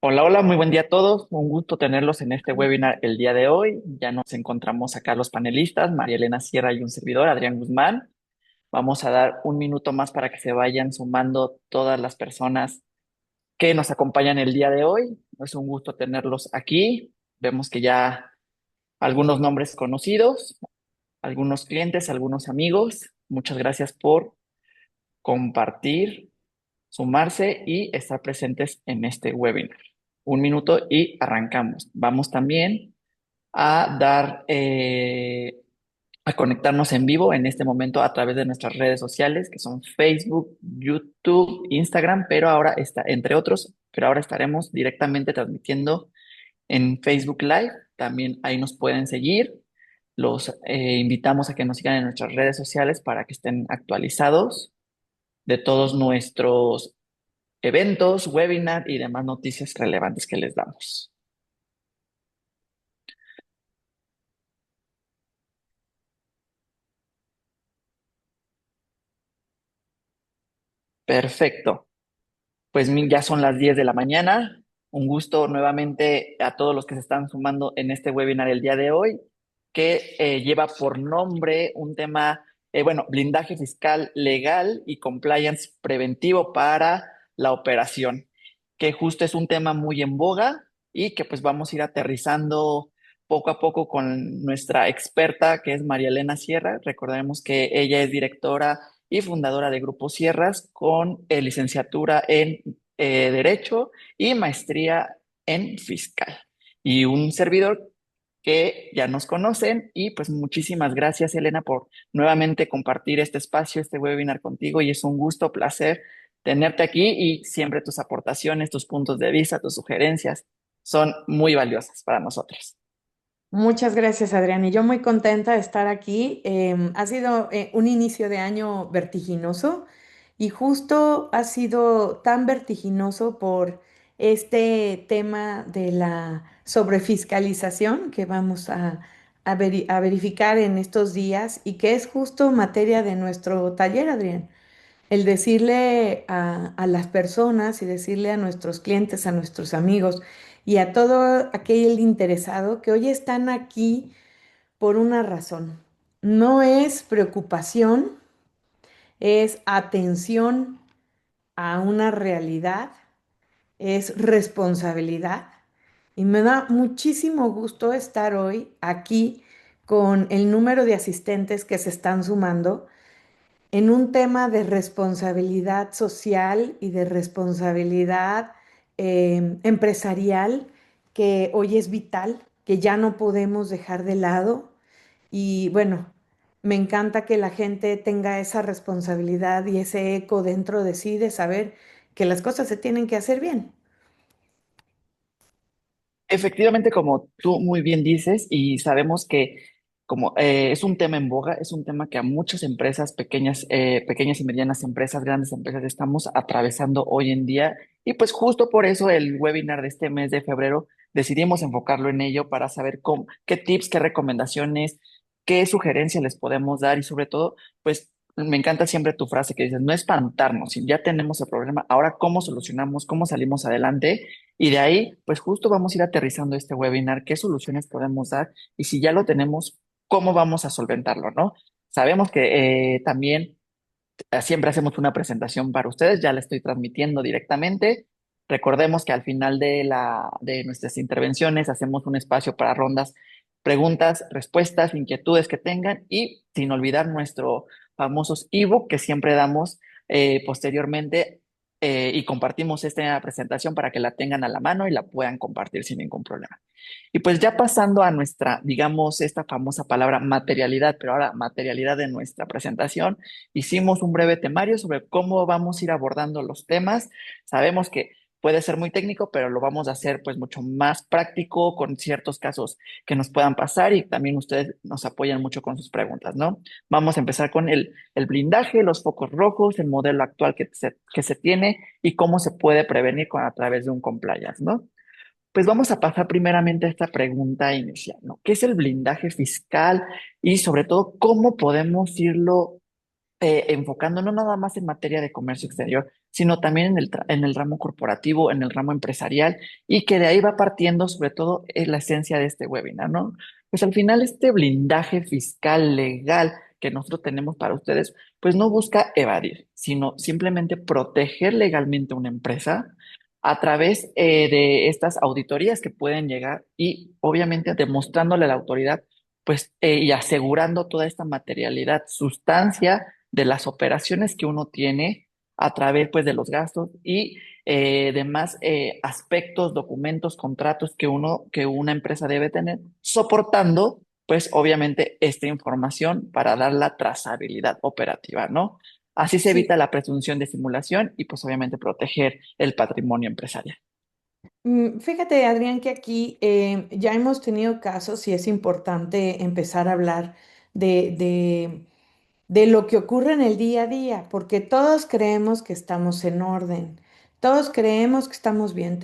Hola, hola, muy buen día a todos. Un gusto tenerlos en este webinar el día de hoy. Ya nos encontramos acá los panelistas, María Elena Sierra y un servidor, Adrián Guzmán. Vamos a dar un minuto más para que se vayan sumando todas las personas que nos acompañan el día de hoy. Es un gusto tenerlos aquí. Vemos que ya algunos nombres conocidos, algunos clientes, algunos amigos. Muchas gracias por compartir, sumarse y estar presentes en este webinar. Un minuto y arrancamos. Vamos también a a conectarnos en vivo en este momento a través de nuestras redes sociales, que son Facebook, YouTube, Instagram, pero ahora está, entre otros, pero ahora estaremos directamente transmitiendo en Facebook Live. También ahí nos pueden seguir. Los invitamos a que nos sigan en nuestras redes sociales para que estén actualizados de todos nuestros eventos, webinar y demás noticias relevantes que les damos. Perfecto. Pues ya son las 10 de la mañana. Un gusto nuevamente a todos los que se están sumando en este webinar el día de hoy, que lleva por nombre un tema, bueno, blindaje fiscal legal y compliance preventivo para la operación, que justo es un tema muy en boga y que pues vamos a ir aterrizando poco a poco con nuestra experta, que es María Elena Sierra. Recordemos que ella es directora y fundadora de Grupo Sierras con licenciatura en Derecho y maestría en Fiscal. Y un servidor que ya nos conocen y pues muchísimas gracias, Elena, por nuevamente compartir este espacio, este webinar contigo, y es un gusto, placer tenerte aquí, y siempre tus aportaciones, tus puntos de vista, tus sugerencias son muy valiosas para nosotros. Muchas gracias, Adrián. Y yo muy contenta de estar aquí. Ha sido un inicio de año vertiginoso y justo ha sido tan vertiginoso por este tema de la sobrefiscalización que vamos a verificar en estos días y que es justo materia de nuestro taller, Adrián. El decirle a las personas y decirle a nuestros clientes, a nuestros amigos y a todo aquel interesado que hoy están aquí por una razón. No es preocupación, es atención a una realidad, es responsabilidad. Y me da muchísimo gusto estar hoy aquí con el número de asistentes que se están sumando en un tema de responsabilidad social y de responsabilidad empresarial que hoy es vital, que ya no podemos dejar de lado. Y bueno, me encanta que la gente tenga esa responsabilidad y ese eco dentro de sí de saber que las cosas se tienen que hacer bien. Efectivamente, como tú muy bien dices, y sabemos que como es un tema en boga, es un tema que a muchas empresas, pequeñas y medianas empresas, grandes empresas, estamos atravesando hoy en día. Y pues justo por eso el webinar de este mes de febrero decidimos enfocarlo en ello para saber qué tips, qué recomendaciones, qué sugerencias les podemos dar, y sobre todo, pues me encanta siempre tu frase que dices, no espantarnos, si ya tenemos el problema, ahora cómo solucionamos, cómo salimos adelante. Y de ahí, pues justo vamos a ir aterrizando este webinar, qué soluciones podemos dar, y si ya lo tenemos, cómo vamos a solventarlo, ¿no? Sabemos que también siempre hacemos una presentación para ustedes, ya la estoy transmitiendo directamente. Recordemos que al final de nuestras intervenciones hacemos un espacio para rondas, preguntas, respuestas, inquietudes que tengan, y sin olvidar nuestro famosos ebook que siempre damos posteriormente, y compartimos esta presentación para que la tengan a la mano y la puedan compartir sin ningún problema. Y pues ya pasando a nuestra, digamos, esta famosa palabra materialidad, pero ahora materialidad de nuestra presentación. Hicimos un breve temario sobre cómo vamos a ir abordando los temas. Sabemos que puede ser muy técnico, pero lo vamos a hacer pues mucho más práctico con ciertos casos que nos puedan pasar, y también ustedes nos apoyan mucho con sus preguntas, ¿no? Vamos a empezar con el blindaje, los focos rojos, el modelo actual que se tiene y cómo se puede prevenir a través de un compliance, ¿no? Pues vamos a pasar primeramente a esta pregunta inicial, ¿no? ¿Qué es el blindaje fiscal? Y sobre todo, ¿cómo podemos irlo enfocando no nada más en materia de comercio exterior, sino también en el ramo corporativo, en el ramo empresarial, y que de ahí va partiendo sobre todo la esencia de este webinar, ¿no? Pues al final este blindaje fiscal legal que nosotros tenemos para ustedes, pues no busca evadir, sino simplemente proteger legalmente una empresa a través de estas auditorías que pueden llegar y obviamente demostrándole a la autoridad, pues y asegurando toda esta materialidad, sustancia de las operaciones que uno tiene a través pues de los gastos y demás aspectos, documentos, contratos que una empresa debe tener, soportando pues obviamente esta información para dar la trazabilidad operativa, ¿no? Así se Sí. evita la presunción de simulación y pues obviamente proteger el patrimonio empresarial. Fíjate, Adrián, que aquí ya hemos tenido casos y es importante empezar a hablar de, de de lo que ocurre en el día a día, porque todos creemos que estamos en orden, todos creemos que estamos bien.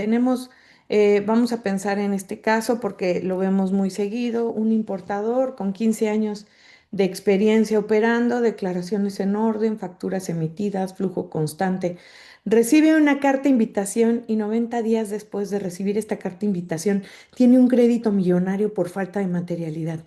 Vamos a pensar en este caso porque lo vemos muy seguido, un importador con 15 años de experiencia operando, declaraciones en orden, facturas emitidas, flujo constante. Recibe una carta invitación y 90 días después de recibir esta carta invitación tiene un crédito millonario por falta de materialidad.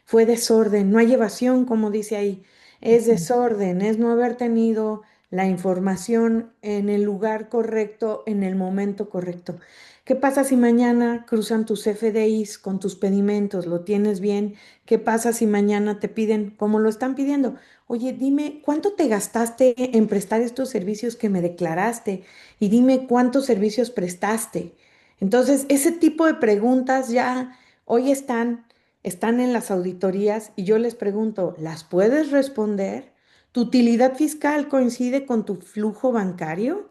Fue desorden, no hay evasión, como dice ahí. Es Ujú. desorden, es no haber tenido la información en el lugar correcto, en el momento correcto. ¿Qué pasa si mañana cruzan tus FDIs con tus pedimentos? ¿Lo tienes bien? ¿Qué pasa si mañana te piden, como lo están pidiendo? Oye, dime, ¿cuánto te gastaste en prestar estos servicios que me declaraste? Y dime cuántos servicios prestaste. Entonces, ese tipo de preguntas ya hoy están en las auditorías y yo les pregunto, ¿las puedes responder? ¿Tu utilidad fiscal coincide con tu flujo bancario?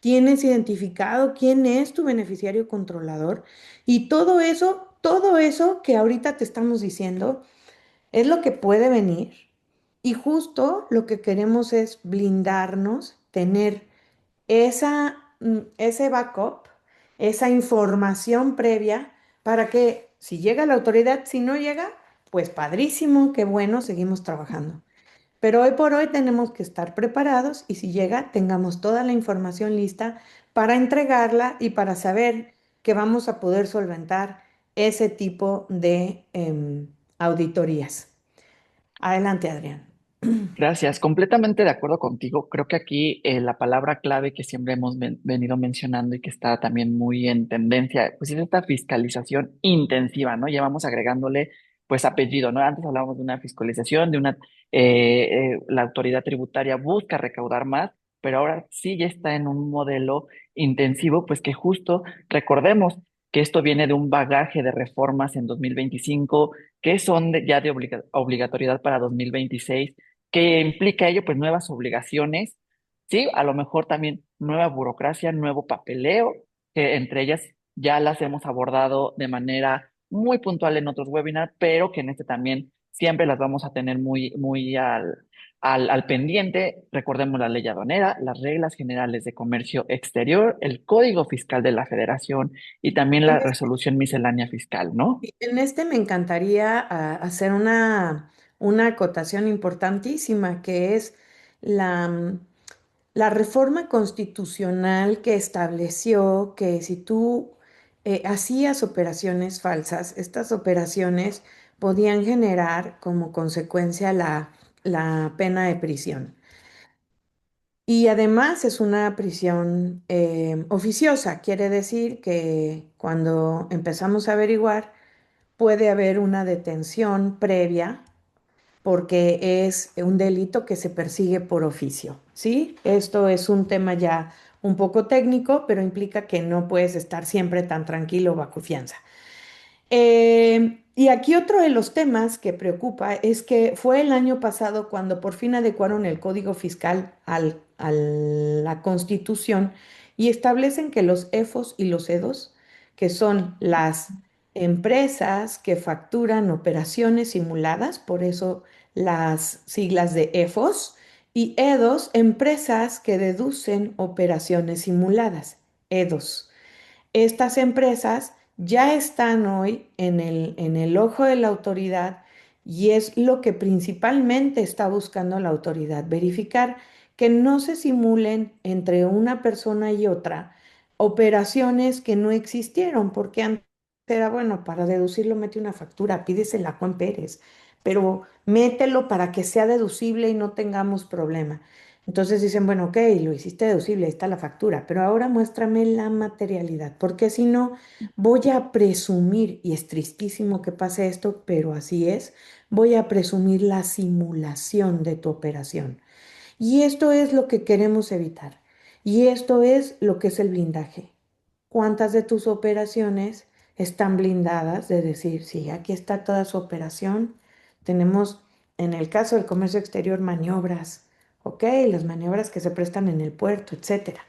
¿Tienes identificado quién es tu beneficiario controlador? Y todo eso que ahorita te estamos diciendo es lo que puede venir. Y justo lo que queremos es blindarnos, tener ese backup, esa información previa para que si llega la autoridad, si no llega, pues padrísimo, qué bueno, seguimos trabajando. Pero hoy por hoy tenemos que estar preparados y si llega, tengamos toda la información lista para entregarla y para saber que vamos a poder solventar ese tipo de auditorías. Adelante, Adrián. Gracias, completamente de acuerdo contigo. Creo que aquí la palabra clave que siempre hemos venido mencionando y que está también muy en tendencia, pues es esta fiscalización intensiva, ¿no? Llevamos agregándole pues apellido, ¿no? Antes hablábamos de una fiscalización, la autoridad tributaria busca recaudar más, pero ahora sí ya está en un modelo intensivo, pues que justo recordemos que esto viene de un bagaje de reformas en 2025 que son ya de obligatoriedad para 2026 que implica ello, pues nuevas obligaciones, sí, a lo mejor también nueva burocracia, nuevo papeleo, que entre ellas ya las hemos abordado de manera muy puntual en otros webinars, pero que en este también siempre las vamos a tener muy al pendiente. Recordemos la ley aduanera, las reglas generales de comercio exterior, el Código Fiscal de la Federación y también En la resolución miscelánea fiscal, ¿no? En este me encantaría hacer una acotación importantísima, que es la, mm, la reforma constitucional que estableció que si tú hacías operaciones falsas, estas operaciones podían generar como consecuencia la pena de prisión. Y además es una prisión oficiosa, quiere decir que cuando empezamos a averiguar, puede haber una detención previa porque es un delito que se persigue por oficio, ¿sí? Esto es un tema ya un poco técnico, pero implica que no puedes estar siempre tan tranquilo bajo fianza. Y aquí otro de los temas que preocupa es que fue el año pasado cuando por fin adecuaron el Código Fiscal a la Constitución y establecen que los EFOS y los EDOS, que son las empresas que facturan operaciones simuladas, por eso las siglas de EFOS, y EDOS, empresas que deducen operaciones simuladas, EDOS. Estas empresas ya están hoy en el ojo de la autoridad y es lo que principalmente está buscando la autoridad, verificar que no se simulen entre una persona y otra operaciones que no existieron, porque antes era, bueno, para deducirlo mete una factura, pídesela a Juan Pérez, pero mételo para que sea deducible y no tengamos problema. Entonces dicen, bueno, ok, lo hiciste deducible, ahí está la factura, pero ahora muéstrame la materialidad, porque si no, voy a presumir, y es tristísimo que pase esto, pero así es, voy a presumir la simulación de tu operación. Y esto es lo que queremos evitar. Y esto es lo que es el blindaje. ¿Cuántas de tus operaciones están blindadas? De decir, sí, aquí está toda su operación. Tenemos, en el caso del comercio exterior, maniobras, ¿ok? Las maniobras que se prestan en el puerto, etcétera.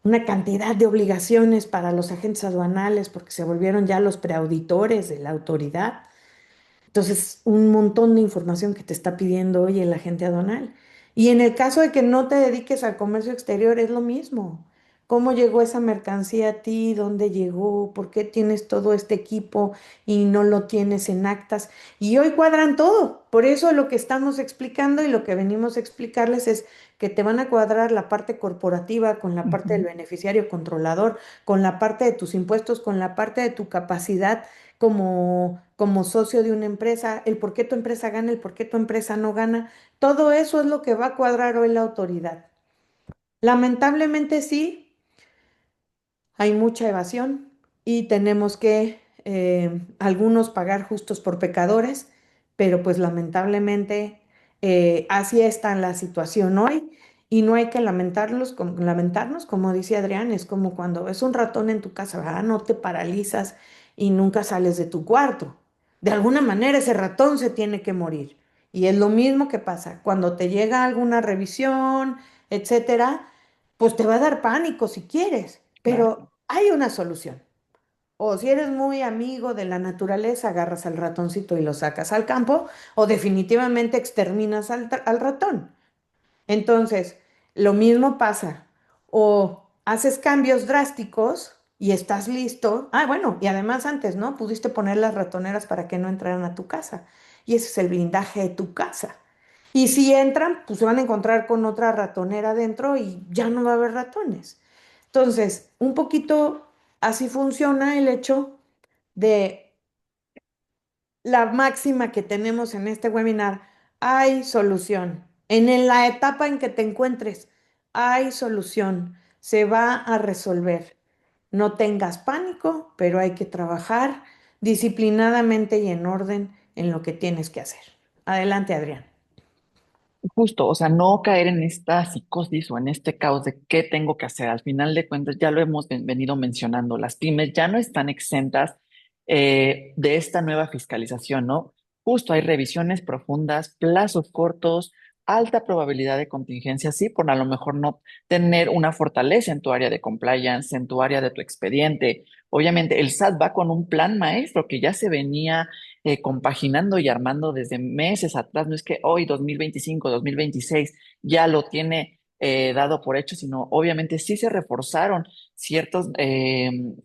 Una cantidad de obligaciones para los agentes aduanales porque se volvieron ya los preauditores de la autoridad. Entonces, un montón de información que te está pidiendo hoy el agente aduanal. Y en el caso de que no te dediques al comercio exterior, es lo mismo. ¿Cómo llegó esa mercancía a ti? ¿Dónde llegó? ¿Por qué tienes todo este equipo y no lo tienes en actas? Y hoy cuadran todo. Por eso lo que estamos explicando y lo que venimos a explicarles es que te van a cuadrar la parte corporativa con la parte del Ujú. beneficiario controlador, con la parte de tus impuestos, con la parte de tu capacidad como socio de una empresa, el por qué tu empresa gana, el por qué tu empresa no gana. Todo eso es lo que va a cuadrar hoy la autoridad. Lamentablemente sí, hay mucha evasión y tenemos que algunos pagar justos por pecadores, pero pues lamentablemente así está la situación hoy y no hay que lamentarnos, como dice Adrián, es como cuando ves un ratón en tu casa, ¿verdad? No te paralizas y nunca sales de tu cuarto. De alguna manera ese ratón se tiene que morir. Y es lo mismo que pasa cuando te llega alguna revisión, etcétera, pues te va a dar pánico si quieres, pero Claro. hay una solución. O si eres muy amigo de la naturaleza, agarras al ratoncito y lo sacas al campo, o definitivamente exterminas al ratón. Entonces, lo mismo pasa. O haces cambios drásticos y estás listo. Ah, bueno, y además antes, ¿no? Pudiste poner las ratoneras para que no entraran a tu casa. Y ese es el blindaje de tu casa. Y si entran, pues se van a encontrar con otra ratonera dentro y ya no va a haber ratones. Entonces, un poquito así funciona el hecho de la máxima que tenemos en este webinar. Hay solución. La etapa en que te encuentres, hay solución. Se va a resolver. No tengas pánico, pero hay que trabajar disciplinadamente y en orden en lo que tienes que hacer. Adelante, Adrián. Justo, o sea, no caer en esta psicosis o en este caos de qué tengo que hacer. Al final de cuentas, ya lo hemos venido mencionando, las pymes ya no están exentas de esta nueva fiscalización, ¿no? Justo hay revisiones profundas, plazos cortos, alta probabilidad de contingencia, sí, por a lo mejor no tener una fortaleza en tu área de compliance, en tu área de tu expediente. Obviamente, el SAT va con un plan maestro que ya se venía compaginando y armando desde meses atrás. No es que hoy, 2025, 2026, ya lo tiene dado por hecho, sino obviamente sí se reforzaron ciertos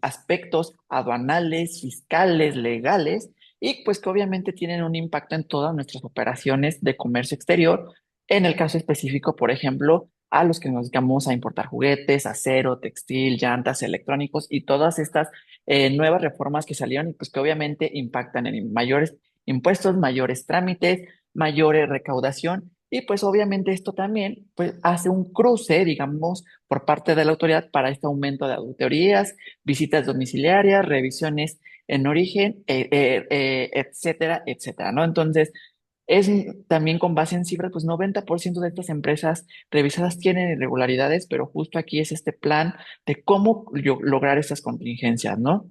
aspectos aduanales, fiscales, legales, y pues que obviamente tienen un impacto en todas nuestras operaciones de comercio exterior. En el caso específico, por ejemplo, a los que nos dedicamos a importar juguetes, acero, textil, llantas, electrónicos y todas estas nuevas reformas que salieron y pues que obviamente impactan en mayores impuestos, mayores trámites, mayor recaudación y pues obviamente esto también pues hace un cruce, digamos, por parte de la autoridad para este aumento de auditorías, visitas domiciliarias, revisiones en origen, etcétera, etcétera, ¿no? Entonces, es también con base en cifras, pues 90% de estas empresas revisadas tienen irregularidades, pero justo aquí es este plan de cómo lograr estas contingencias, ¿no?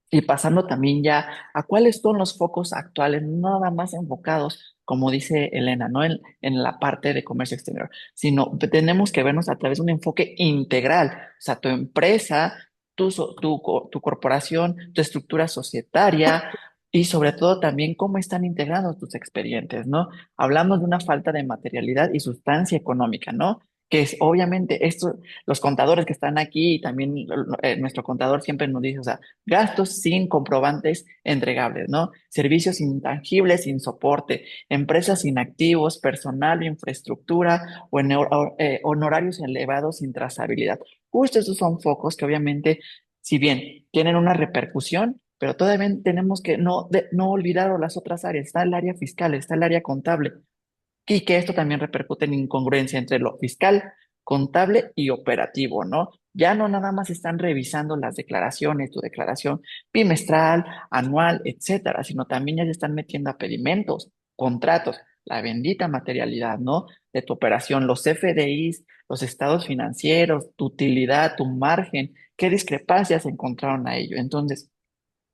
Y pasando también ya a cuáles son los focos actuales, no nada más enfocados, como dice Elena, no en la parte de comercio exterior, sino tenemos que vernos a través de un enfoque integral, o sea, tu empresa, tu corporación, tu estructura societaria y sobre todo también cómo están integrados tus expedientes, ¿no? Hablamos de una falta de materialidad y sustancia económica, ¿no? que es obviamente esto, los contadores que están aquí y también nuestro contador siempre nos dice, o sea, gastos sin comprobantes entregables, ¿no? Servicios intangibles sin soporte, empresas sin activos, personal, infraestructura o honorarios elevados sin trazabilidad. Justo esos son focos que obviamente, si bien tienen una repercusión, pero todavía tenemos que no olvidar las otras áreas. Está el área fiscal, está el área contable y que esto también repercute en incongruencia entre lo fiscal, contable y operativo, ¿no? Ya no nada más están revisando las declaraciones, tu declaración bimestral, anual, etcétera, sino también ya se están metiendo a pedimentos, contratos, la bendita materialidad, ¿no? De tu operación, los FDIs, los estados financieros, tu utilidad, tu margen, qué discrepancias se encontraron a ello. Entonces,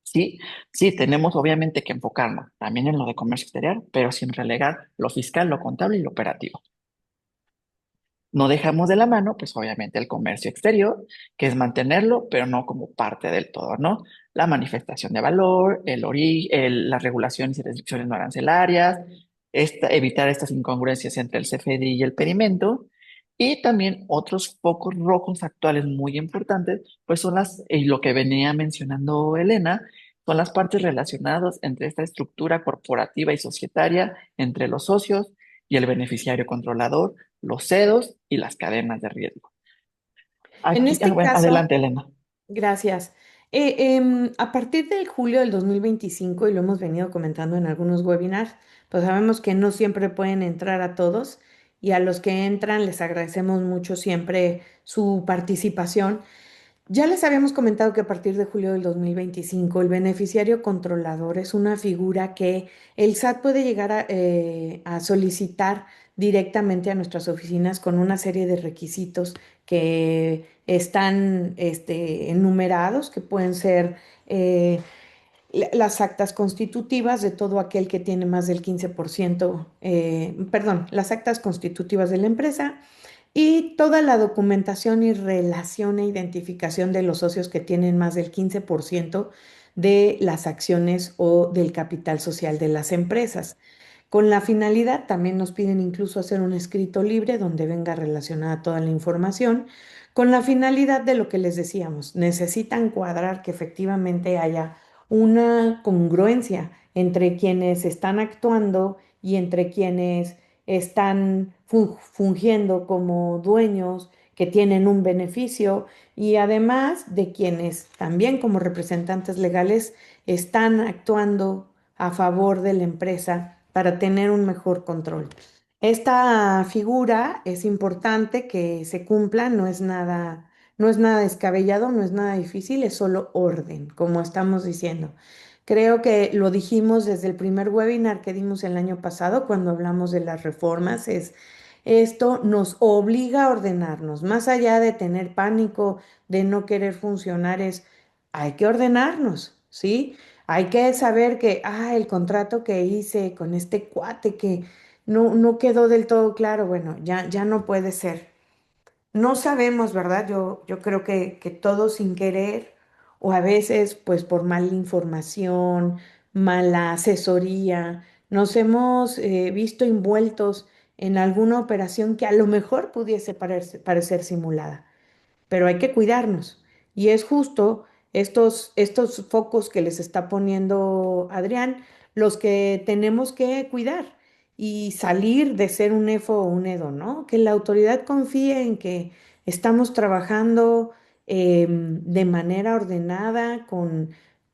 sí, sí, tenemos obviamente que enfocarnos también en lo de comercio exterior, pero sin relegar lo fiscal, lo contable y lo operativo. No dejamos de la mano, pues obviamente el comercio exterior, que es mantenerlo, pero no como parte del todo, ¿no? La manifestación de valor, las regulaciones y restricciones no arancelarias, evitar estas incongruencias entre el CFDI y el pedimento, y también otros focos rojos actuales muy importantes, pues son y lo que venía mencionando Elena, son las partes relacionadas entre esta estructura corporativa y societaria, entre los socios y el beneficiario controlador, los CEDOS y las cadenas de riesgo. En Aquí, este bueno, caso, adelante, Elena. gracias. A partir del julio del 2025, y lo hemos venido comentando en algunos webinars, pues sabemos que no siempre pueden entrar a todos y a los que entran les agradecemos mucho siempre su participación. Ya les habíamos comentado que a partir de julio del 2025 el beneficiario controlador es una figura que el SAT puede llegar a solicitar directamente a nuestras oficinas con una serie de requisitos que están enumerados, que pueden ser las actas constitutivas de todo aquel que tiene más del 15%, perdón, las actas constitutivas de la empresa y toda la documentación y relación e identificación de los socios que tienen más del 15% de las acciones o del capital social de las empresas. Con la finalidad, también nos piden incluso hacer un escrito libre donde venga relacionada toda la información, con la finalidad de lo que les decíamos, necesitan cuadrar que efectivamente haya una congruencia entre quienes están actuando y entre quienes están fungiendo como dueños que tienen un beneficio y además de quienes también como representantes legales están actuando a favor de la empresa para tener un mejor control. Esta figura es importante que se cumpla, no es nada descabellado, no es nada difícil, es solo orden, como estamos diciendo. Creo que lo dijimos desde el primer webinar que dimos el año pasado cuando hablamos de las reformas, es esto nos obliga a ordenarnos, más allá de tener pánico, de no querer funcionar, es hay que ordenarnos, ¿sí? Hay que saber que, el contrato que hice con este cuate que no quedó del todo claro, bueno, ya no puede ser. No sabemos, ¿verdad? Yo creo que todos sin querer o a veces pues por mala información, mala asesoría, nos hemos visto envueltos en alguna operación que a lo mejor pudiese parecer simulada, pero hay que cuidarnos. Y es justo estos focos que les está poniendo Adrián, los que tenemos que cuidar y salir de ser un EFO o un EDO, ¿no? Que la autoridad confíe en que estamos trabajando de manera ordenada,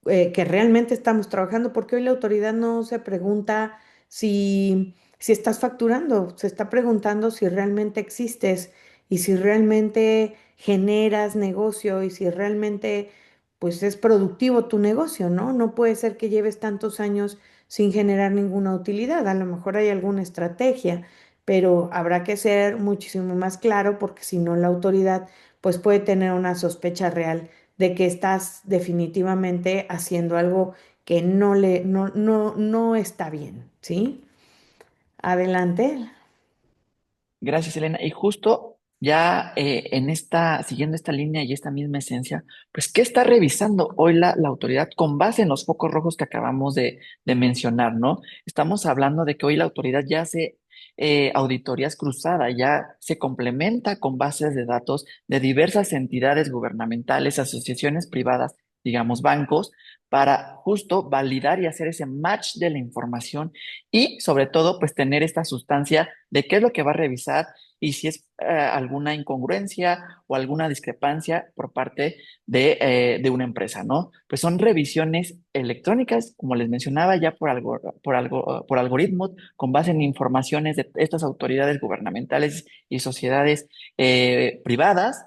que realmente estamos trabajando, porque hoy la autoridad no se pregunta si estás facturando, se está preguntando si realmente existes y si realmente generas negocio y si realmente pues es productivo tu negocio, ¿no? No puede ser que lleves tantos años sin generar ninguna utilidad. A lo mejor hay alguna estrategia, pero habrá que ser muchísimo más claro porque si no la autoridad pues puede tener una sospecha real de que estás definitivamente haciendo algo que no está bien, ¿sí? Adelante. Gracias, Elena. Y justo ya siguiendo esta línea y esta misma esencia, pues, ¿qué está revisando hoy la autoridad con base en los focos rojos que acabamos de mencionar, ¿no? Estamos hablando de que hoy la autoridad ya auditorías cruzadas, ya se complementa con bases de datos de diversas entidades gubernamentales, asociaciones privadas, digamos bancos, para justo validar y hacer ese match de la información y sobre todo pues tener esta sustancia de qué es lo que va a revisar y si es alguna incongruencia o alguna discrepancia por parte de una empresa, ¿no? Pues son revisiones electrónicas, como les mencionaba, ya por algoritmos, con base en informaciones de estas autoridades gubernamentales y sociedades privadas,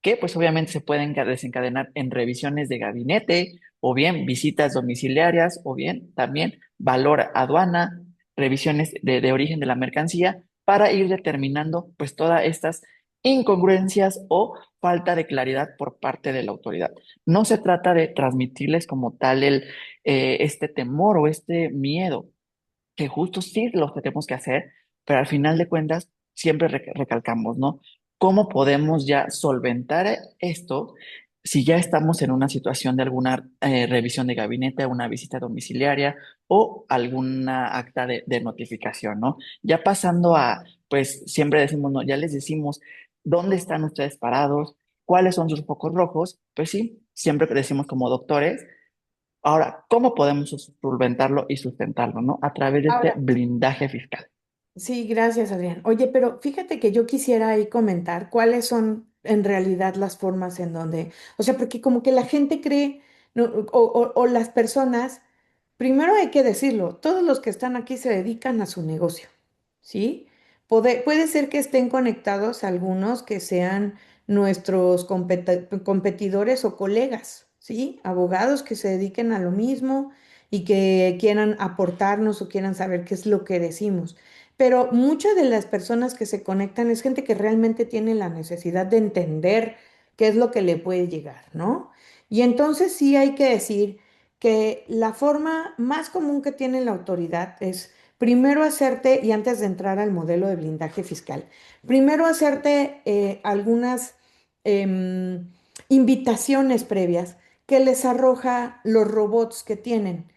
que pues obviamente se pueden desencadenar en revisiones de gabinete, o bien visitas domiciliarias, o bien también valor aduana, revisiones de origen de la mercancía, para ir determinando pues todas estas incongruencias o falta de claridad por parte de la autoridad. No se trata de transmitirles como tal este temor o este miedo, que justo sí lo tenemos que hacer, pero al final de cuentas siempre recalcamos, ¿no? ¿Cómo podemos ya solventar esto si ya estamos en una situación de alguna revisión de gabinete, una visita domiciliaria o alguna acta de notificación, ¿no? Ya pasando a, pues siempre decimos, no, ya les decimos dónde están ustedes parados, cuáles son sus focos rojos, pues sí, siempre decimos como doctores. Ahora, ¿cómo podemos solventarlo y sustentarlo, ¿no? A través de este Ahora, blindaje fiscal. sí, gracias, Adrián. Oye, pero fíjate que yo quisiera ahí comentar cuáles son en realidad las formas en donde, o sea, porque como que la gente cree, no, o las personas, primero hay que decirlo, todos los que están aquí se dedican a su negocio, ¿sí? Puede ser que estén conectados algunos que sean nuestros competidores o colegas, ¿sí? Abogados que se dediquen a lo mismo y que quieran aportarnos o quieran saber qué es lo que decimos. Pero muchas de las personas que se conectan es gente que realmente tiene la necesidad de entender qué es lo que le puede llegar, ¿no? Y entonces sí hay que decir que la forma más común que tiene la autoridad es primero hacerte, y antes de entrar al modelo de blindaje fiscal, primero hacerte algunas em, invitaciones previas que les arroja los robots que tienen.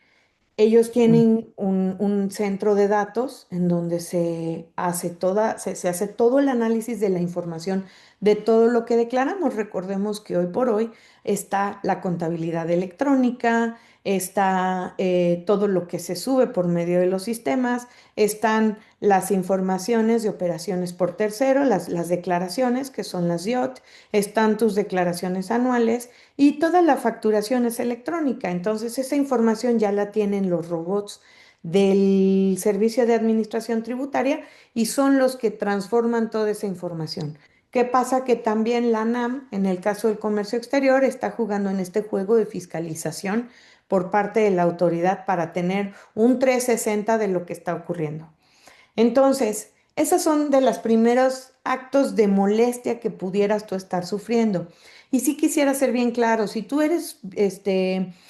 Ellos Mm. tienen un centro de datos en donde se hace todo el análisis de la información de todo lo que declaramos. Recordemos que hoy por hoy está la contabilidad electrónica, está todo lo que se sube por medio de los sistemas, están las informaciones de operaciones por tercero, las declaraciones, que son las DIOT, están tus declaraciones anuales y toda la facturación es electrónica. Entonces, esa información ya la tienen los robots del Servicio de Administración Tributaria y son los que transforman toda esa información. ¿Qué pasa? Que también la ANAM, en el caso del comercio exterior, está jugando en este juego de fiscalización por parte de la autoridad para tener un 360 de lo que está ocurriendo. Entonces, esos son de los primeros actos de molestia que pudieras tú estar sufriendo. Y sí quisiera ser bien claro, si tú eres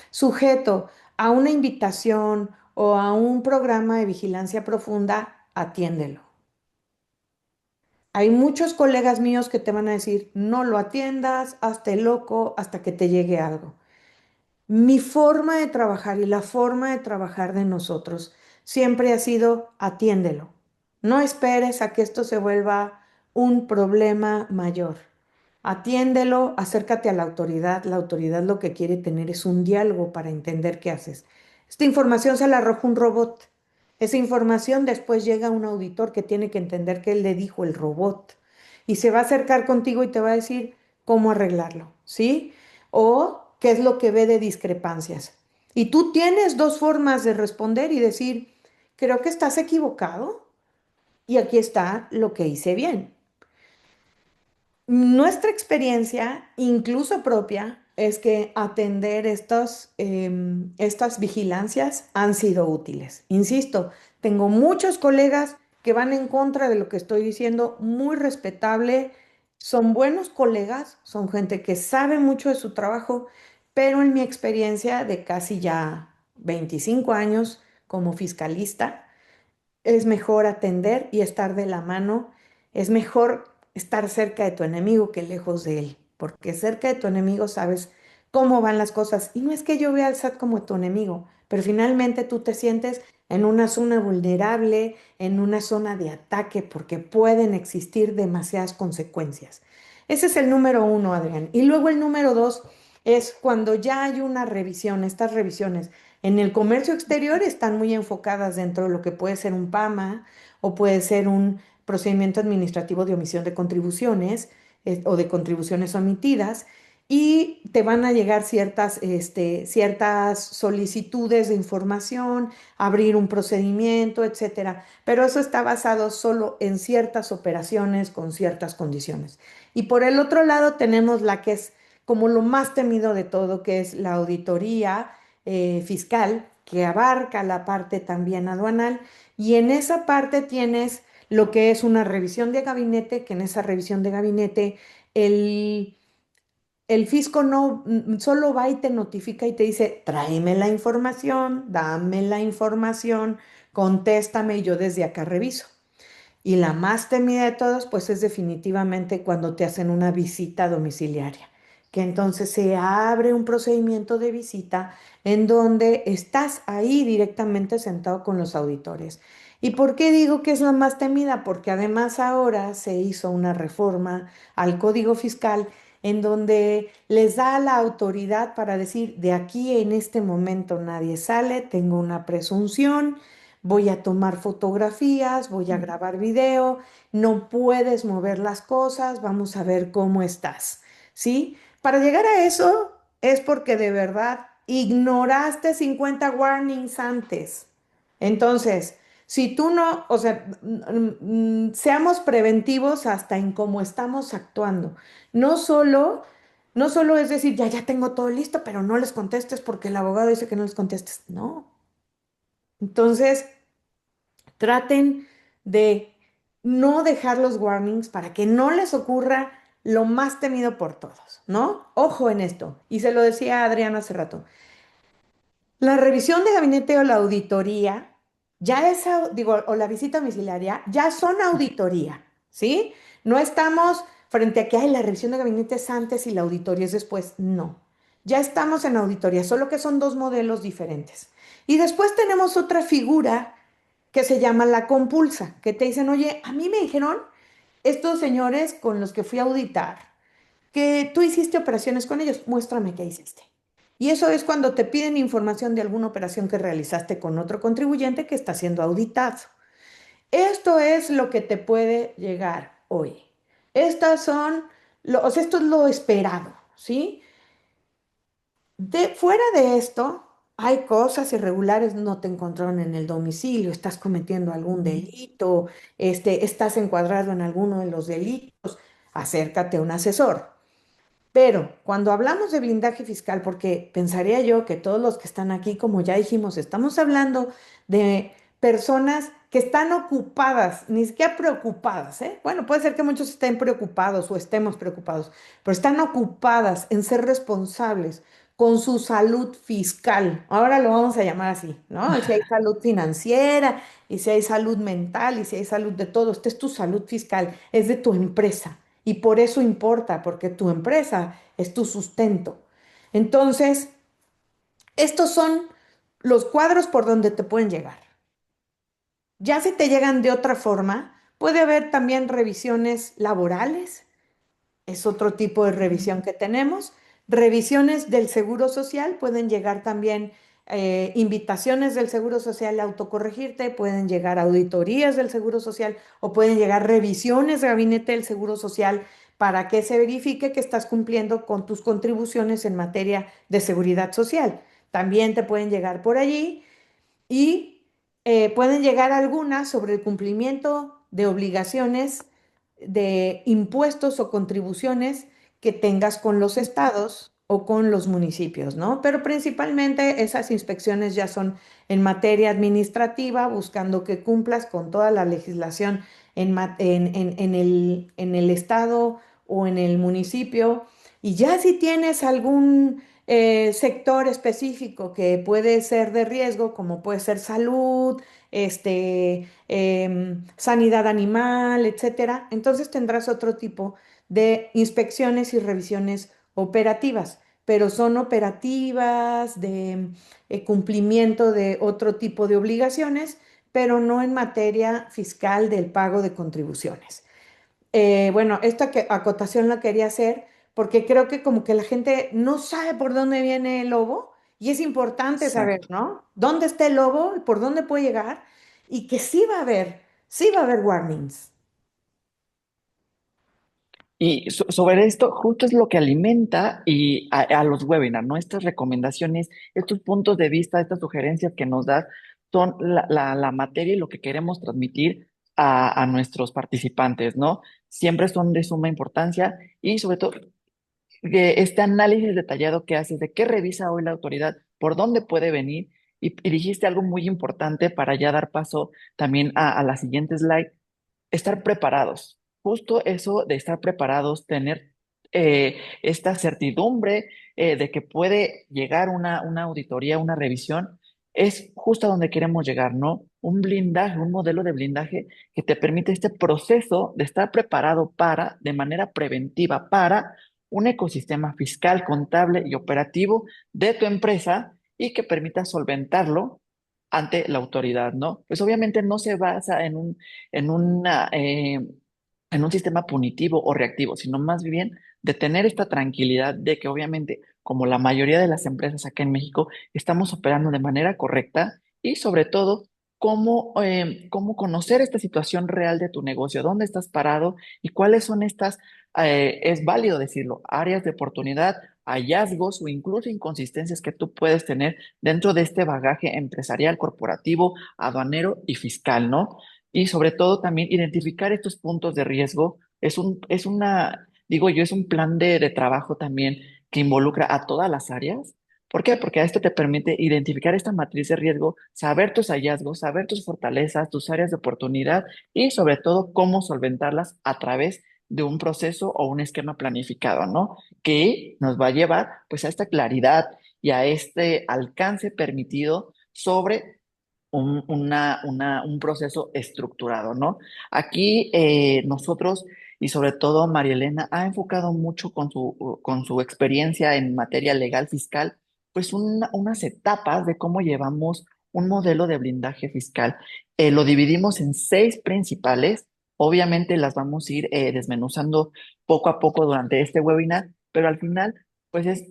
sujeto a una invitación o a un programa de vigilancia profunda, atiéndelo. Hay muchos colegas míos que te van a decir, no lo atiendas, hazte loco hasta que te llegue algo. Mi forma de trabajar y la forma de trabajar de nosotros siempre ha sido atiéndelo. No esperes a que esto se vuelva un problema mayor. Atiéndelo, acércate a la autoridad. La autoridad lo que quiere tener es un diálogo para entender qué haces. Esta información se la arroja un robot. Esa información después llega a un auditor que tiene que entender qué le dijo el robot. Y se va a acercar contigo y te va a decir cómo arreglarlo, ¿sí? O qué es lo que ve de discrepancias. Y tú tienes dos formas de responder y decir, creo que estás equivocado y aquí está lo que hice bien. Nuestra experiencia, incluso propia, es que atender estas vigilancias han sido útiles. Insisto, tengo muchos colegas que van en contra de lo que estoy diciendo, muy respetable, son buenos colegas, son gente que sabe mucho de su trabajo, pero en mi experiencia de casi ya 25 años como fiscalista, es mejor atender y estar de la mano. Es mejor estar cerca de tu enemigo que lejos de él, porque cerca de tu enemigo sabes cómo van las cosas. Y no es que yo vea al SAT como tu enemigo, pero finalmente tú te sientes en una zona vulnerable, en una zona de ataque, porque pueden existir demasiadas consecuencias. Ese es el número uno, Adrián. Y luego el número dos es cuando ya hay una revisión. Estas revisiones en el comercio exterior están muy enfocadas dentro de lo que puede ser un PAMA o puede ser un procedimiento administrativo de omisión de contribuciones o de contribuciones omitidas y te van a llegar ciertas solicitudes de información, abrir un procedimiento, etcétera. Pero eso está basado solo en ciertas operaciones con ciertas condiciones. Y por el otro lado tenemos la que es como lo más temido de todo, que es la auditoría fiscal, que abarca la parte también aduanal. Y en esa parte tienes lo que es una revisión de gabinete, que en esa revisión de gabinete el el fisco no solo va y te notifica y te dice, tráeme la información, dame la información, contéstame y yo desde acá reviso. Y la más temida de todas, pues es definitivamente cuando te hacen una visita domiciliaria, que entonces se abre un procedimiento de visita en donde estás ahí directamente sentado con los auditores. ¿Y por qué digo que es la más temida? Porque además ahora se hizo una reforma al Código Fiscal en donde les da la autoridad para decir, de aquí en este momento nadie sale, tengo una presunción, voy a tomar fotografías, voy a grabar video, no puedes mover las cosas, vamos a ver cómo estás, ¿sí? Para llegar a eso es porque de verdad ignoraste 50 warnings antes. Entonces, si tú no, o sea, seamos preventivos hasta en cómo estamos actuando. No solo, no solo es decir, ya tengo todo listo, pero no les contestes porque el abogado dice que no les contestes. No. Entonces, traten de no dejar los warnings para que no les ocurra lo más temido por todos, ¿no? Ojo en esto. Y se lo decía a Adriana hace rato. La revisión de gabinete o la auditoría, ya es, digo, o la visita domiciliaria, ya son auditoría, ¿sí? No estamos frente a que hay la revisión de gabinete es antes y la auditoría es después. No. Ya estamos en auditoría, solo que son dos modelos diferentes. Y después tenemos otra figura que se llama la compulsa, que te dicen, oye, a mí me dijeron estos señores con los que fui a auditar que tú hiciste operaciones con ellos, muéstrame qué hiciste. Y eso es cuando te piden información de alguna operación que realizaste con otro contribuyente que está siendo auditado. Esto es lo que te puede llegar hoy. Estas son, o sea, esto es lo esperado, ¿sí? Fuera de esto, hay cosas irregulares, no te encontraron en el domicilio, estás cometiendo algún delito, estás encuadrado en alguno de los delitos, acércate a un asesor. Pero cuando hablamos de blindaje fiscal, porque pensaría yo que todos los que están aquí, como ya dijimos, estamos hablando de personas que están ocupadas, ni siquiera preocupadas, ¿eh? Bueno, puede ser que muchos estén preocupados o estemos preocupados, pero están ocupadas en ser responsables con su salud fiscal. Ahora lo vamos a llamar así, ¿no? Si hay salud financiera, y si hay salud mental, y si hay salud de todo, esta es tu salud fiscal, es de tu empresa. Y por eso importa, porque tu empresa es tu sustento. Entonces, estos son los cuadros por donde te pueden llegar. Ya si te llegan de otra forma, puede haber también revisiones laborales, es otro tipo de revisión que tenemos. Revisiones del Seguro Social, pueden llegar también invitaciones del Seguro Social a autocorregirte, pueden llegar auditorías del Seguro Social o pueden llegar revisiones de gabinete del Seguro Social para que se verifique que estás cumpliendo con tus contribuciones en materia de seguridad social. También te pueden llegar por allí y pueden llegar algunas sobre el cumplimiento de obligaciones de impuestos o contribuciones que tengas con los estados o con los municipios, ¿no? Pero principalmente esas inspecciones ya son en materia administrativa, buscando que cumplas con toda la legislación en el estado o en el municipio. Y ya si tienes algún sector específico que puede ser de riesgo, como puede ser salud, sanidad animal, etcétera, entonces tendrás otro tipo de inspecciones y revisiones operativas. pero son operativas de cumplimiento de otro tipo de obligaciones, pero no en materia fiscal del pago de contribuciones. Bueno, esta acotación la quería hacer porque creo que como que la gente no sabe por dónde viene el lobo y es importante saber, Exacto. ¿no? ¿Dónde está el lobo y por dónde puede llegar? Y que sí va a haber warnings. Y sobre esto, justo es lo que alimenta a los webinars, ¿no? Estas recomendaciones, estos puntos de vista, estas sugerencias que nos das, son la materia y lo que queremos transmitir a nuestros participantes, ¿no? Siempre son de suma importancia y sobre todo este análisis detallado que haces de qué revisa hoy la autoridad, por dónde puede venir, y dijiste algo muy importante para ya dar paso también a la siguiente slide, estar preparados. Justo eso de estar preparados, tener esta certidumbre de que puede llegar una auditoría, una revisión, es justo a donde queremos llegar, ¿no? Un blindaje, un modelo de blindaje que te permite este proceso de estar preparado para, de manera preventiva, para un ecosistema fiscal, contable y operativo de tu empresa y que permita solventarlo ante la autoridad, ¿no? Pues obviamente no se basa en una, en un sistema punitivo o reactivo, sino más bien de tener esta tranquilidad de que obviamente, como la mayoría de las empresas acá en México, estamos operando de manera correcta y sobre todo, cómo conocer esta situación real de tu negocio, dónde estás parado y cuáles son estas, es válido decirlo, áreas de oportunidad, hallazgos o incluso inconsistencias que tú puedes tener dentro de este bagaje empresarial, corporativo, aduanero y fiscal, ¿no? Y sobre todo también identificar estos puntos de riesgo digo yo, es un plan de trabajo también que involucra a todas las áreas. ¿Por qué? Porque a esto te permite identificar esta matriz de riesgo, saber tus hallazgos, saber tus fortalezas, tus áreas de oportunidad y sobre todo cómo solventarlas a través de un proceso o un esquema planificado, ¿no? Que nos va a llevar pues a esta claridad y a este alcance permitido sobre un proceso estructurado, ¿no? Aquí nosotros y sobre todo María Elena ha enfocado mucho con su experiencia en materia legal fiscal, pues unas etapas de cómo llevamos un modelo de blindaje fiscal. Lo dividimos en 6 principales. Obviamente las vamos a ir desmenuzando poco a poco durante este webinar, pero al final, pues es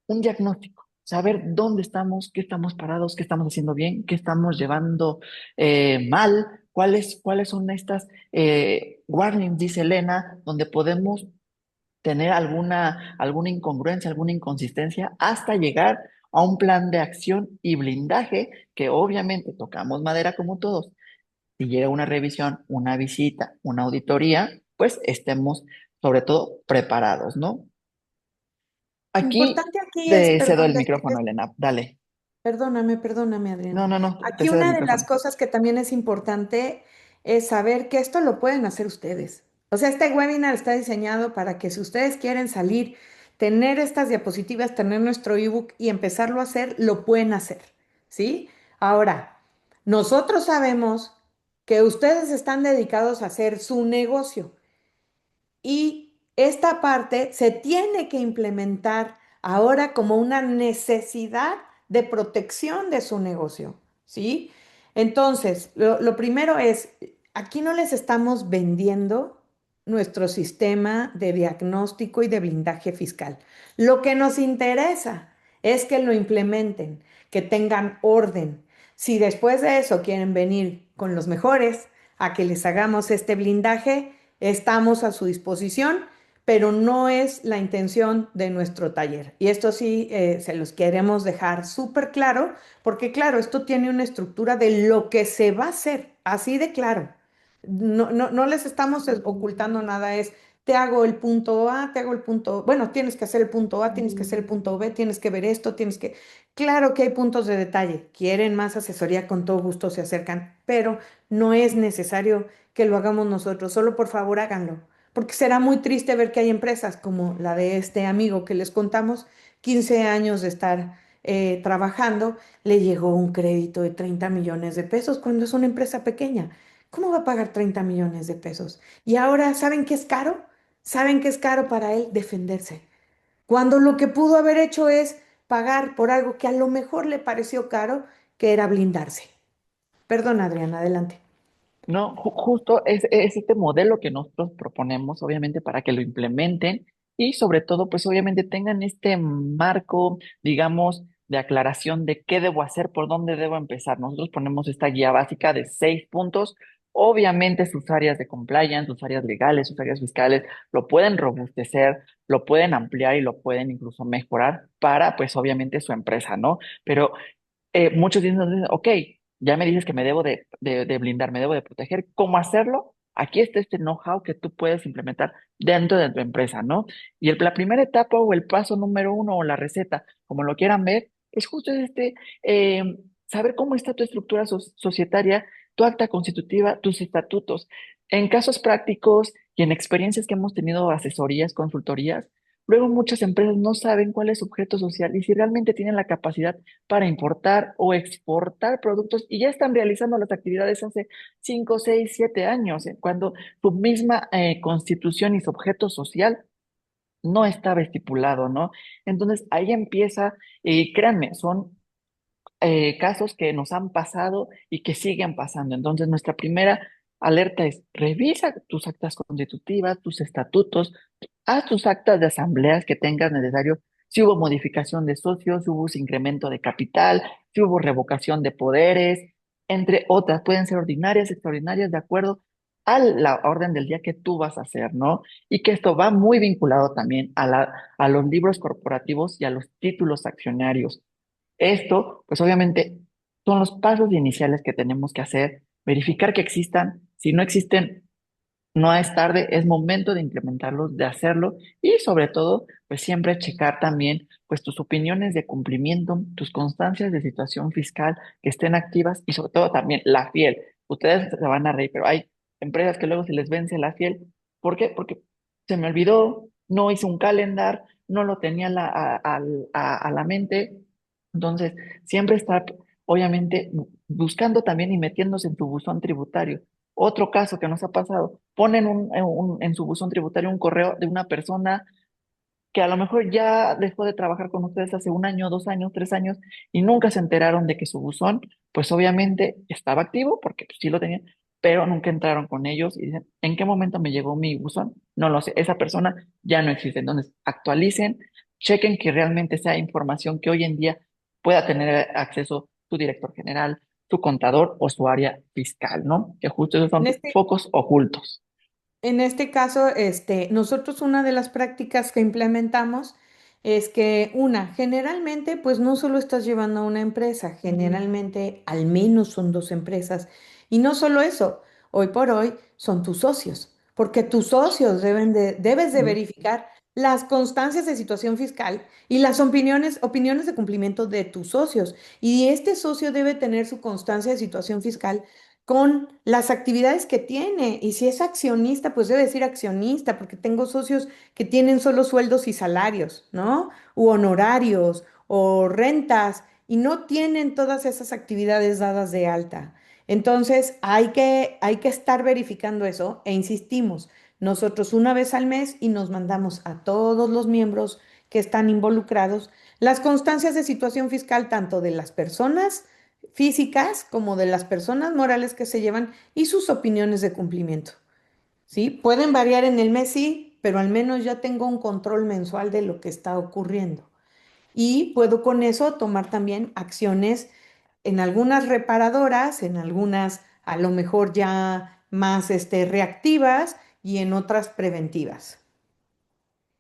un diagnóstico, saber dónde estamos, qué estamos parados, qué estamos haciendo bien, qué estamos llevando mal, cuáles son estas warnings, dice Elena, donde podemos tener alguna incongruencia, alguna inconsistencia, hasta llegar a un plan de acción y blindaje que obviamente tocamos madera como todos. Si llega una revisión, una visita, una auditoría, pues estemos sobre todo preparados, ¿no? Aquí Importante aquí es, te cedo perdón, el micrófono, Elena. Dale. perdóname, No, Adriana. no, no, te Aquí cedo el una de las micrófono. cosas que también es importante es saber que esto lo pueden hacer ustedes. O sea, este webinar está diseñado para que si ustedes quieren salir, tener estas diapositivas, tener nuestro ebook y empezarlo a hacer, lo pueden hacer, ¿sí? Ahora, nosotros sabemos que ustedes están dedicados a hacer su negocio. Y esta parte se tiene que implementar ahora como una necesidad de protección de su negocio, ¿sí? Entonces, lo primero es, aquí no les estamos vendiendo nuestro sistema de diagnóstico y de blindaje fiscal. Lo que nos interesa es que lo implementen, que tengan orden. Si después de eso quieren venir con los mejores a que les hagamos este blindaje, estamos a su disposición, pero no es la intención de nuestro taller. Y esto sí, se los queremos dejar súper claro, porque claro, esto tiene una estructura de lo que se va a hacer, así de claro. No les estamos ocultando nada, es, te hago el punto A, te hago el punto, bueno, tienes que hacer el punto A, tienes que hacer el punto B, tienes que ver esto, tienes que... Claro que hay puntos de detalle, quieren más asesoría, con todo gusto se acercan, pero no es necesario que lo hagamos nosotros, solo por favor háganlo, porque será muy triste ver que hay empresas como la de este amigo que les contamos, 15 años de estar trabajando, le llegó un crédito de 30 millones de pesos cuando es una empresa pequeña. ¿Cómo va a pagar 30 millones de pesos? Y ahora, ¿saben qué es caro? ¿Saben qué es caro para él defenderse? cuando lo que pudo haber hecho es pagar por algo que a lo mejor le pareció caro, que era blindarse. Perdón, Adriana, adelante. No, justo es este modelo que nosotros proponemos, obviamente, para que lo implementen y sobre todo, pues obviamente tengan este marco, digamos, de aclaración de qué debo hacer, por dónde debo empezar. Nosotros ponemos esta guía básica de 6 puntos. Obviamente sus áreas de compliance, sus áreas legales, sus áreas fiscales, lo pueden robustecer, lo pueden ampliar y lo pueden incluso mejorar para, pues obviamente, su empresa, ¿no? Pero muchos dicen, ok, ya me dices que me debo de blindar, me debo de proteger. ¿Cómo hacerlo? Aquí está este know-how que tú puedes implementar dentro de tu empresa, ¿no? Y la primera etapa o el paso número uno o la receta, como lo quieran ver, es justo eh, saber cómo está tu estructura societaria, tu acta constitutiva, tus estatutos. En casos prácticos y en experiencias que hemos tenido, asesorías, consultorías, luego muchas empresas no saben cuál es su objeto social y si realmente tienen la capacidad para importar o exportar productos y ya están realizando las actividades hace 5, 6, 7 años, cuando su misma constitución y su objeto social no estaba estipulado, ¿no? Entonces ahí empieza, y créanme, son casos que nos han pasado y que siguen pasando. Entonces nuestra primera alerta es: revisa tus actas constitutivas, tus estatutos, haz tus actas de asambleas que tengas necesario, si hubo modificación de socios, si hubo incremento de capital, si hubo revocación de poderes, entre otras. Pueden ser ordinarias, extraordinarias, de acuerdo a la orden del día que tú vas a hacer, ¿no? Y que esto va muy vinculado también a los libros corporativos y a los títulos accionarios. Esto, pues obviamente, son los pasos iniciales que tenemos que hacer, verificar que existan. Si no existen, no es tarde, es momento de implementarlos, de hacerlo y sobre todo, pues siempre checar también, pues tus opiniones de cumplimiento, tus constancias de situación fiscal que estén activas y sobre todo también la fiel. Ustedes se van a reír, pero hay empresas que luego se les vence la fiel. ¿Por qué? Porque se me olvidó, no hice un calendar, no lo tenía a la mente. Entonces, siempre estar, obviamente, buscando también y metiéndose en tu buzón tributario. Otro caso que nos ha pasado, ponen en su buzón tributario un correo de una persona que a lo mejor ya dejó de trabajar con ustedes hace 1 año, 2 años, 3 años y nunca se enteraron de que su buzón, pues obviamente estaba activo porque pues, sí lo tenían, pero nunca entraron con ellos y dicen: ¿en qué momento me llegó mi buzón? No lo sé, esa persona ya no existe. Entonces, actualicen, chequen que realmente sea información que hoy en día pueda tener acceso su director general, su contador o su área fiscal, ¿no? Que justo esos En son este, focos ocultos. En este caso, nosotros una de las prácticas que implementamos es que generalmente, pues no solo estás llevando a una empresa, generalmente al menos son dos empresas. Y no solo eso, hoy por hoy son tus socios, porque tus socios debes de verificar las constancias de situación fiscal y las opiniones de cumplimiento de tus socios. Y este socio debe tener su constancia de situación fiscal con las actividades que tiene. Y si es accionista, pues debe decir accionista, porque tengo socios que tienen solo sueldos y salarios, ¿no? U honorarios o rentas y no tienen todas esas actividades dadas de alta. Entonces, hay que estar verificando eso e insistimos, nosotros una vez al mes y nos mandamos a todos los miembros que están involucrados las constancias de situación fiscal tanto de las personas físicas como de las personas morales que se llevan y sus opiniones de cumplimiento. ¿Sí? Pueden variar en el mes, sí, pero al menos ya tengo un control mensual de lo que está ocurriendo. Y puedo con eso tomar también acciones en algunas reparadoras, en algunas a lo mejor ya más reactivas y en otras preventivas.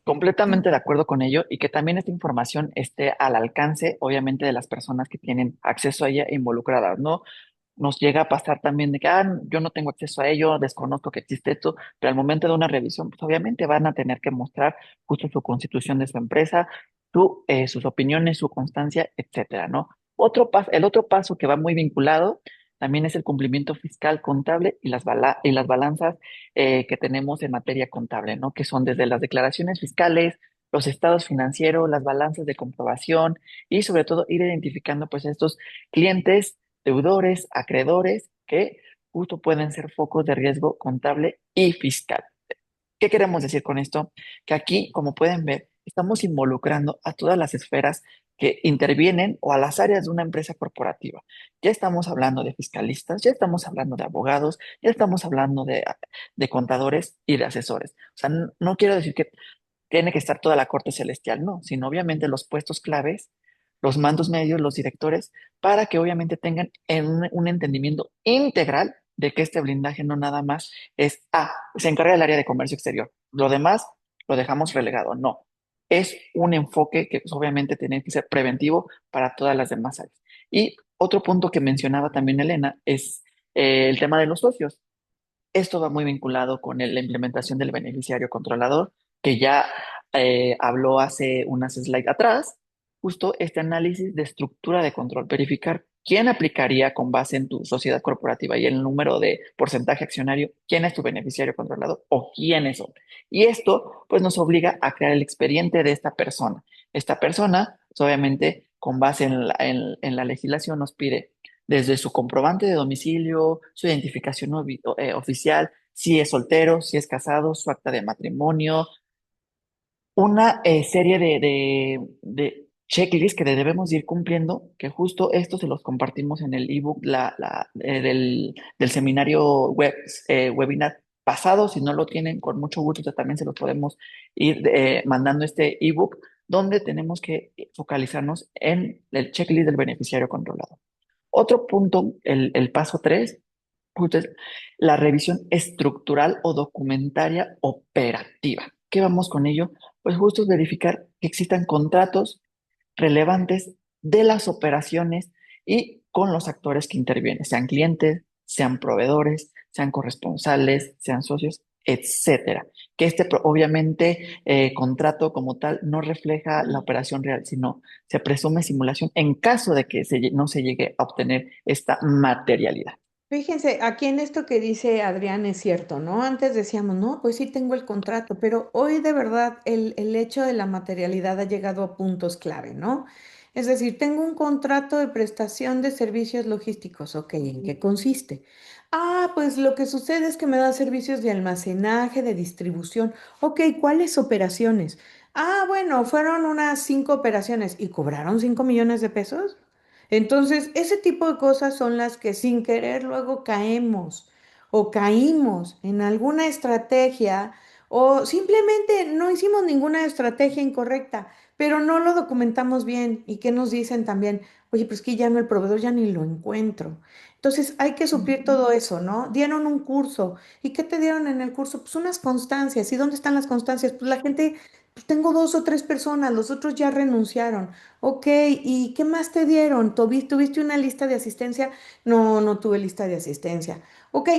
Completamente de acuerdo con ello y que también esta información esté al alcance, obviamente, de las personas que tienen acceso a ella e involucradas, ¿no? Nos llega a pasar también de que, yo no tengo acceso a ello, desconozco que existe esto, pero al momento de una revisión, pues obviamente van a tener que mostrar justo su constitución de su empresa, sus opiniones, su constancia, etcétera, ¿no? El otro paso que va muy vinculado también es el cumplimiento fiscal contable y y las balanzas que tenemos en materia contable, ¿no? Que son desde las declaraciones fiscales, los estados financieros, las balanzas de comprobación y sobre todo ir identificando pues estos clientes, deudores, acreedores que justo pueden ser focos de riesgo contable y fiscal. ¿Qué queremos decir con esto? Que aquí, como pueden ver, estamos involucrando a todas las esferas que intervienen o a las áreas de una empresa corporativa. Ya estamos hablando de fiscalistas, ya estamos hablando de abogados, ya estamos hablando de contadores y de asesores. O sea, no quiero decir que tiene que estar toda la corte celestial, no, sino obviamente los puestos claves, los mandos medios, los directores, para que obviamente tengan un entendimiento integral de que este blindaje no nada más es, se encarga del área de comercio exterior, lo demás lo dejamos relegado, no. Es un enfoque que pues, obviamente tiene que ser preventivo para todas las demás áreas. Y otro punto que mencionaba también Elena es el tema de los socios. Esto va muy vinculado con la implementación del beneficiario controlador, que ya habló hace unas slides atrás, justo este análisis de estructura de control, verificar quién aplicaría con base en tu sociedad corporativa y el número de porcentaje accionario, quién es tu beneficiario controlador o quiénes son. Y esto pues nos obliga a crear el expediente de esta persona. Esta persona, pues, obviamente, con base en la legislación, nos pide desde su comprobante de domicilio, su identificación oficial, si es soltero, si es casado, su acta de matrimonio, una serie de checklists que debemos ir cumpliendo, que justo esto se los compartimos en el ebook del seminario webinar pasado. Si no lo tienen, con mucho gusto también se los podemos ir mandando este ebook, donde tenemos que focalizarnos en el checklist del beneficiario controlado. Otro punto, el paso 3, justo es la revisión estructural o documentaria operativa. ¿Qué vamos con ello? Pues justo es verificar que existan contratos relevantes de las operaciones y con los actores que intervienen, sean clientes, sean proveedores, sean corresponsales, sean socios, etcétera. Que obviamente contrato como tal no refleja la operación real, sino se presume simulación en caso de que no se llegue a obtener esta materialidad. Fíjense, aquí en esto que dice Adrián es cierto, ¿no? Antes decíamos, no, pues sí tengo el contrato, pero hoy de verdad el hecho de la materialidad ha llegado a puntos clave, ¿no? Es decir, tengo un contrato de prestación de servicios logísticos, ok, ¿en qué consiste? Ah, pues lo que sucede es que me da servicios de almacenaje, de distribución, ok, ¿cuáles operaciones? Ah, bueno, fueron unas 5 operaciones y cobraron 5 millones de pesos. Entonces, ese tipo de cosas son las que sin querer luego caemos o caímos en alguna estrategia o simplemente no hicimos ninguna estrategia incorrecta, pero no lo documentamos bien. ¿Y qué nos dicen también? Oye, pues que ya no, el proveedor ya ni lo encuentro. Entonces, hay que suplir todo eso, ¿no? Dieron un curso. ¿Y qué te dieron en el curso? Pues unas constancias. ¿Y dónde están las constancias? Pues la gente, pues tengo 2 o 3 personas, los otros ya renunciaron. Ok, ¿y qué más te dieron? ¿Tuviste una lista de asistencia? No, no tuve lista de asistencia. Ok,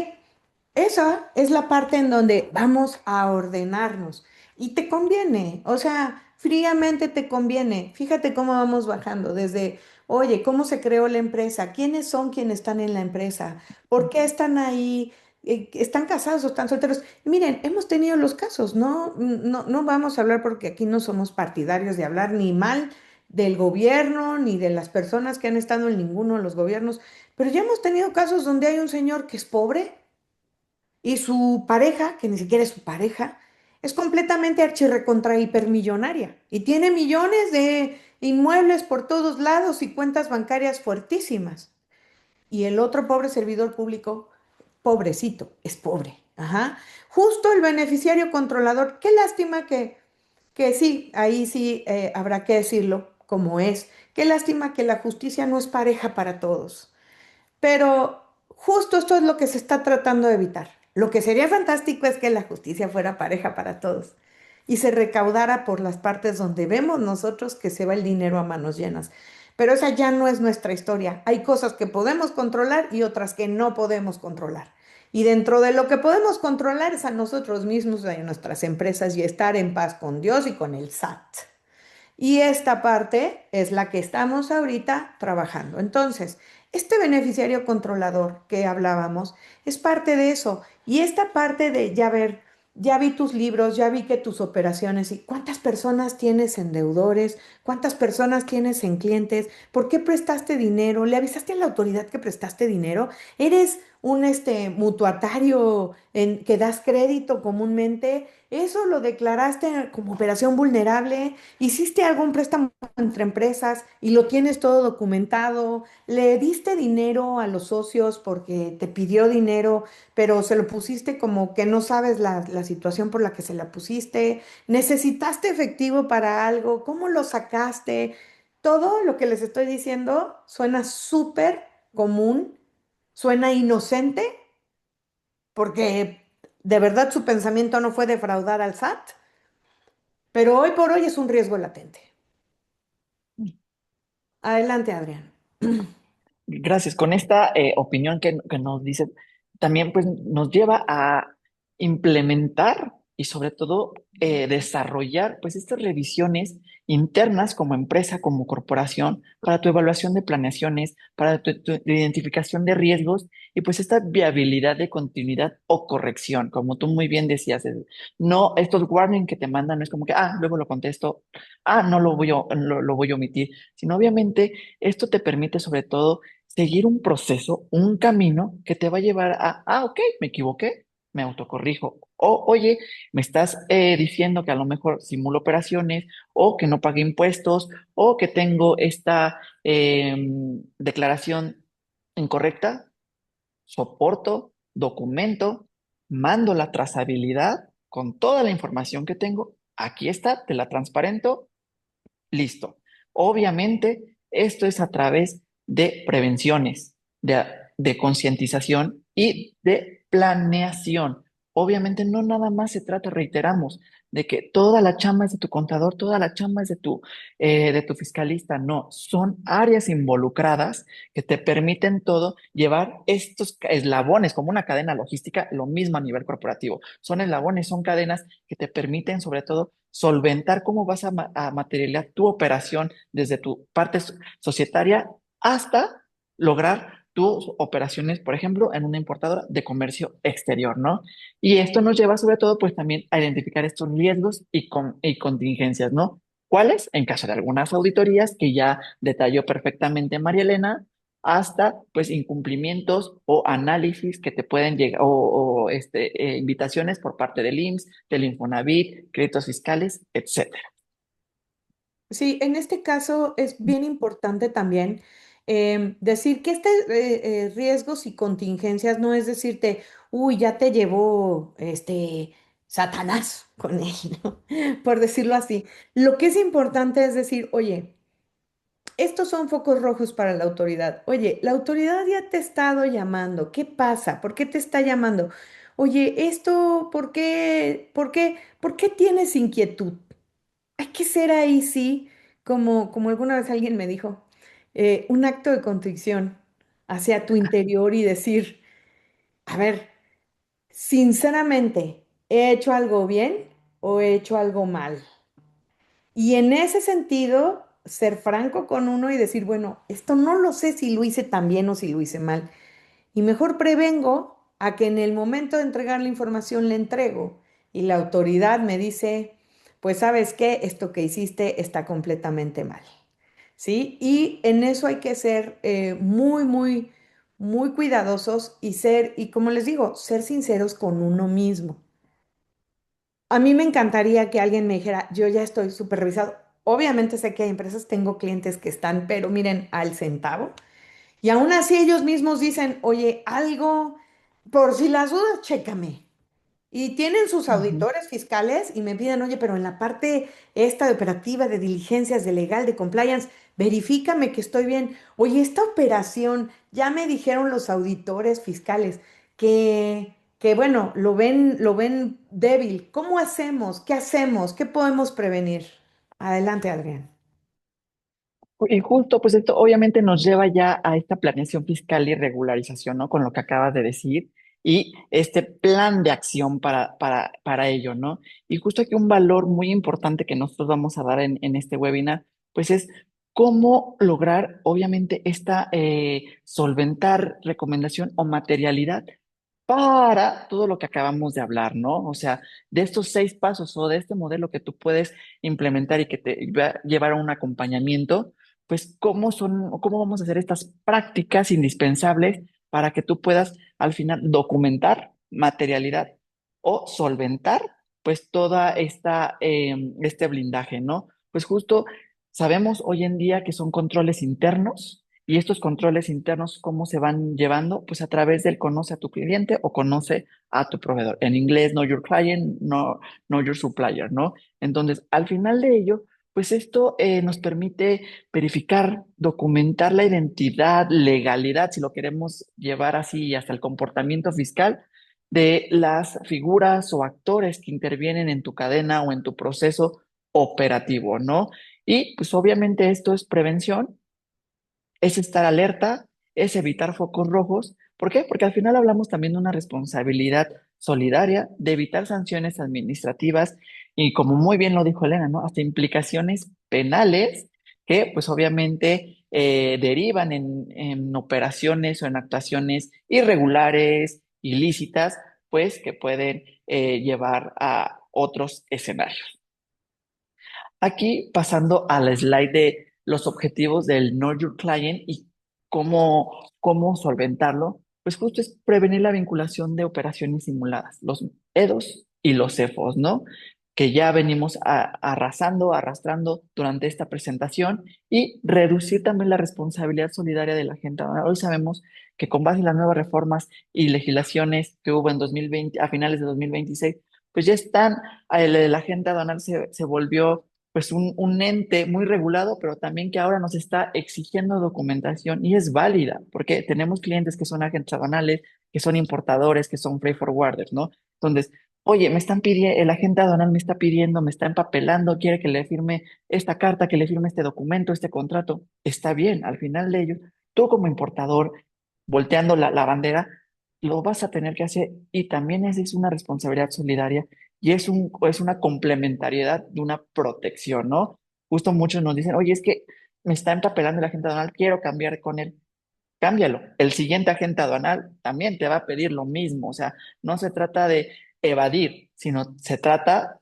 esa es la parte en donde vamos a ordenarnos y te conviene, o sea, fríamente te conviene. Fíjate cómo vamos bajando desde, oye, ¿cómo se creó la empresa? ¿Quiénes son quienes están en la empresa? ¿Por qué están ahí? ¿Están casados o están solteros? Miren, hemos tenido los casos, ¿no? No, no vamos a hablar porque aquí no somos partidarios de hablar ni mal del gobierno ni de las personas que han estado en ninguno de los gobiernos, pero ya hemos tenido casos donde hay un señor que es pobre y su pareja, que ni siquiera es su pareja, es completamente archirrecontra hipermillonaria y tiene millones de inmuebles por todos lados y cuentas bancarias fuertísimas. Y el otro pobre servidor público, pobrecito, es pobre. Ajá. Justo el beneficiario controlador, qué lástima que sí, ahí sí habrá que decirlo como es. Qué lástima que la justicia no es pareja para todos. Pero justo esto es lo que se está tratando de evitar. Lo que sería fantástico es que la justicia fuera pareja para todos y se recaudara por las partes donde vemos nosotros que se va el dinero a manos llenas. Pero esa ya no es nuestra historia. Hay cosas que podemos controlar y otras que no podemos controlar. Y dentro de lo que podemos controlar es a nosotros mismos, a nuestras empresas y estar en paz con Dios y con el SAT. Y esta parte es la que estamos ahorita trabajando. Entonces, este beneficiario controlador que hablábamos es parte de eso. Y esta parte de ya ver, ya vi tus libros, ya vi que tus operaciones y cuántas personas tienes en deudores, cuántas personas tienes en clientes, por qué prestaste dinero, le avisaste a la autoridad que prestaste dinero, eres un mutuatario en, que das crédito comúnmente, eso lo declaraste como operación vulnerable, hiciste algún préstamo entre empresas y lo tienes todo documentado, le diste dinero a los socios porque te pidió dinero, pero se lo pusiste como que no sabes la situación por la que se la pusiste, necesitaste efectivo para algo, ¿cómo lo sacaste? Todo lo que les estoy diciendo suena súper común, suena inocente, porque de verdad su pensamiento no fue defraudar al SAT, pero hoy por hoy es un riesgo latente. Adelante, Adrián. Gracias. Con esta opinión que nos dice, también pues nos lleva a implementar y sobre todo desarrollar pues estas revisiones internas como empresa, como corporación, para tu evaluación de planeaciones, para tu identificación de riesgos y pues esta viabilidad de continuidad o corrección, como tú muy bien decías, no estos warning que te mandan, no es como que, luego lo contesto, no lo voy a omitir, sino obviamente esto te permite sobre todo seguir un proceso, un camino que te va a llevar ok, me equivoqué, me autocorrijo. O, oye, me estás diciendo que a lo mejor simulo operaciones o que no pagué impuestos o que tengo esta declaración incorrecta, soporto, documento, mando la trazabilidad con toda la información que tengo. Aquí está, te la transparento. Listo. Obviamente, esto es a través de prevenciones, de concientización y de planeación. Obviamente, no nada más se trata, reiteramos, de que toda la chamba es de tu contador, toda la chamba es de tu fiscalista. No, son áreas involucradas que te permiten todo llevar estos eslabones como una cadena logística, lo mismo a nivel corporativo. Son eslabones, son cadenas que te permiten sobre todo solventar cómo vas a materializar tu operación desde tu parte societaria hasta lograr tus operaciones, por ejemplo, en una importadora de comercio exterior, ¿no? Y esto nos lleva sobre todo, pues también a identificar estos riesgos y contingencias, ¿no? ¿Cuáles? En caso de algunas auditorías que ya detalló perfectamente María Elena, hasta pues incumplimientos o análisis que te pueden llegar o invitaciones por parte del IMSS, del Infonavit, créditos fiscales, etcétera. Sí, en este caso es bien importante también decir que riesgos y contingencias no es decirte, uy, ya te llevó Satanás con él, ¿no? Por decirlo así. Lo que es importante es decir, oye, estos son focos rojos para la autoridad. Oye, la autoridad ya te ha estado llamando. ¿Qué pasa? ¿Por qué te está llamando? Oye, esto, por qué tienes inquietud? Hay que ser ahí, sí, como alguna vez alguien me dijo, un acto de contrición hacia tu interior y decir, a ver, sinceramente, ¿he hecho algo bien o he hecho algo mal? Y en ese sentido, ser franco con uno y decir, bueno, esto no lo sé si lo hice tan bien o si lo hice mal. Y mejor prevengo a que en el momento de entregar la información le entrego y la autoridad me dice, pues sabes qué, esto que hiciste está completamente mal, ¿sí? Y en eso hay que ser muy cuidadosos y y como les digo, ser sinceros con uno mismo. A mí me encantaría que alguien me dijera, yo ya estoy supervisado. Obviamente sé que hay empresas, tengo clientes que están, pero miren, al centavo. Y aún así ellos mismos dicen, oye, algo, por si las dudas, chécame. Y tienen sus Ujú. auditores fiscales y me piden, oye, pero en la parte esta de operativa, de diligencias, de legal, de compliance, verifícame que estoy bien. Oye, esta operación, ya me dijeron los auditores fiscales que bueno, lo ven débil. ¿Cómo hacemos? ¿Qué hacemos? ¿Qué podemos prevenir? Adelante, Adrián. Y justo, pues esto obviamente nos lleva ya a esta planeación fiscal y regularización, ¿no? Con lo que acabas de decir y este plan de acción para ello, ¿no? Y justo aquí un valor muy importante que nosotros vamos a dar en este webinar, pues es cómo lograr, obviamente, esta solventar recomendación o materialidad para todo lo que acabamos de hablar, ¿no? O sea, de estos 6 pasos o de este modelo que tú puedes implementar y que te va a llevar a un acompañamiento, pues cómo vamos a hacer estas prácticas indispensables para que tú puedas al final documentar materialidad o solventar pues toda este blindaje, ¿no? Pues justo sabemos hoy en día que son controles internos y estos controles internos, ¿cómo se van llevando? Pues a través del conoce a tu cliente o conoce a tu proveedor. En inglés, know your client, no, know your supplier, ¿no? Entonces, al final de ello, pues esto nos permite verificar, documentar la identidad, legalidad, si lo queremos llevar así hasta el comportamiento fiscal de las figuras o actores que intervienen en tu cadena o en tu proceso operativo, ¿no? Y pues obviamente esto es prevención, es estar alerta, es evitar focos rojos. ¿Por qué? Porque al final hablamos también de una responsabilidad solidaria, de evitar sanciones administrativas y como muy bien lo dijo Elena, ¿no? Hasta implicaciones penales que pues obviamente derivan en operaciones o en actuaciones irregulares, ilícitas, pues que pueden llevar a otros escenarios. Aquí pasando al slide de los objetivos del Know Your Client y cómo solventarlo, pues justo es prevenir la vinculación de operaciones simuladas, los EDOs y los CEFOs, ¿no? Que ya venimos arrastrando durante esta presentación y reducir también la responsabilidad solidaria de la gente. Hoy sabemos que con base en las nuevas reformas y legislaciones que hubo en 2020, a finales de 2026, pues ya están, la agente aduanal se volvió pues un ente muy regulado, pero también que ahora nos está exigiendo documentación y es válida, porque tenemos clientes que son agentes aduanales, que son importadores, que son freight forwarders, ¿no? Entonces, oye, me están pidiendo, el agente aduanal me está pidiendo, me está empapelando, quiere que le firme esta carta, que le firme este documento, este contrato. Está bien, al final de ello, tú como importador, volteando la bandera, lo vas a tener que hacer y también esa es una responsabilidad solidaria y es una complementariedad de una protección, ¿no? Justo muchos nos dicen, oye, es que me está empapelando el agente aduanal, quiero cambiar con él. Cámbialo. El siguiente agente aduanal también te va a pedir lo mismo. O sea, no se trata de evadir, sino se trata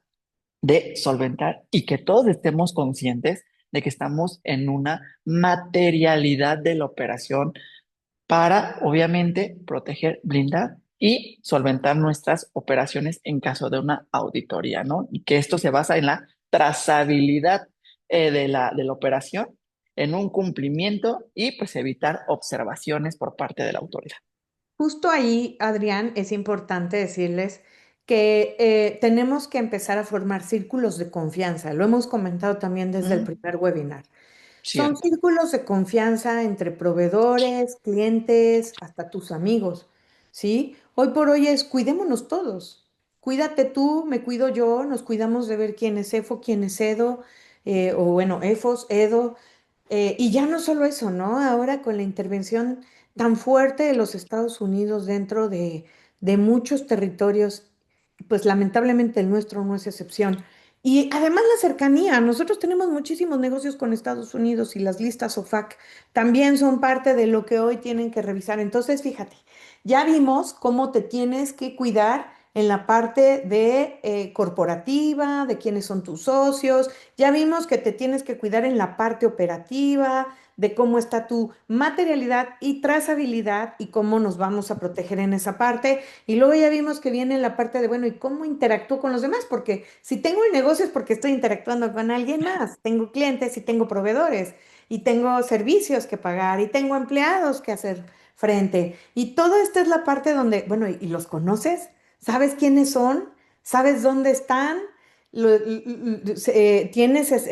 de solventar y que todos estemos conscientes de que estamos en una materialidad de la operación para, obviamente, proteger, blindar y solventar nuestras operaciones en caso de una auditoría, ¿no? Y que esto se basa en la trazabilidad de la operación, en un cumplimiento y pues evitar observaciones por parte de la autoridad. Justo ahí, Adrián, es importante decirles que tenemos que empezar a formar círculos de confianza. Lo hemos comentado también desde el Mm, primer webinar. Son cierto. círculos de confianza entre proveedores, clientes, hasta tus amigos, ¿sí? Hoy por hoy es cuidémonos todos. Cuídate tú, me cuido yo, nos cuidamos de ver quién es EFO, quién es EDO, o bueno, EFOS, EDO. Y ya no solo eso, ¿no? Ahora con la intervención tan fuerte de los Estados Unidos dentro de muchos territorios, pues lamentablemente el nuestro no es excepción. Y además la cercanía, nosotros tenemos muchísimos negocios con Estados Unidos y las listas OFAC también son parte de lo que hoy tienen que revisar. Entonces, fíjate, ya vimos cómo te tienes que cuidar en la parte de corporativa, de quiénes son tus socios, ya vimos que te tienes que cuidar en la parte operativa, de cómo está tu materialidad y trazabilidad y cómo nos vamos a proteger en esa parte. Y luego ya vimos que viene la parte de, bueno, ¿y cómo interactúo con los demás? Porque si tengo el negocio es porque estoy interactuando con alguien más. Tengo clientes y tengo proveedores y tengo servicios que pagar y tengo empleados que hacer frente. Y todo esto es la parte donde, bueno, ¿y los conoces? ¿Sabes quiénes son? ¿Sabes dónde están? Tienes,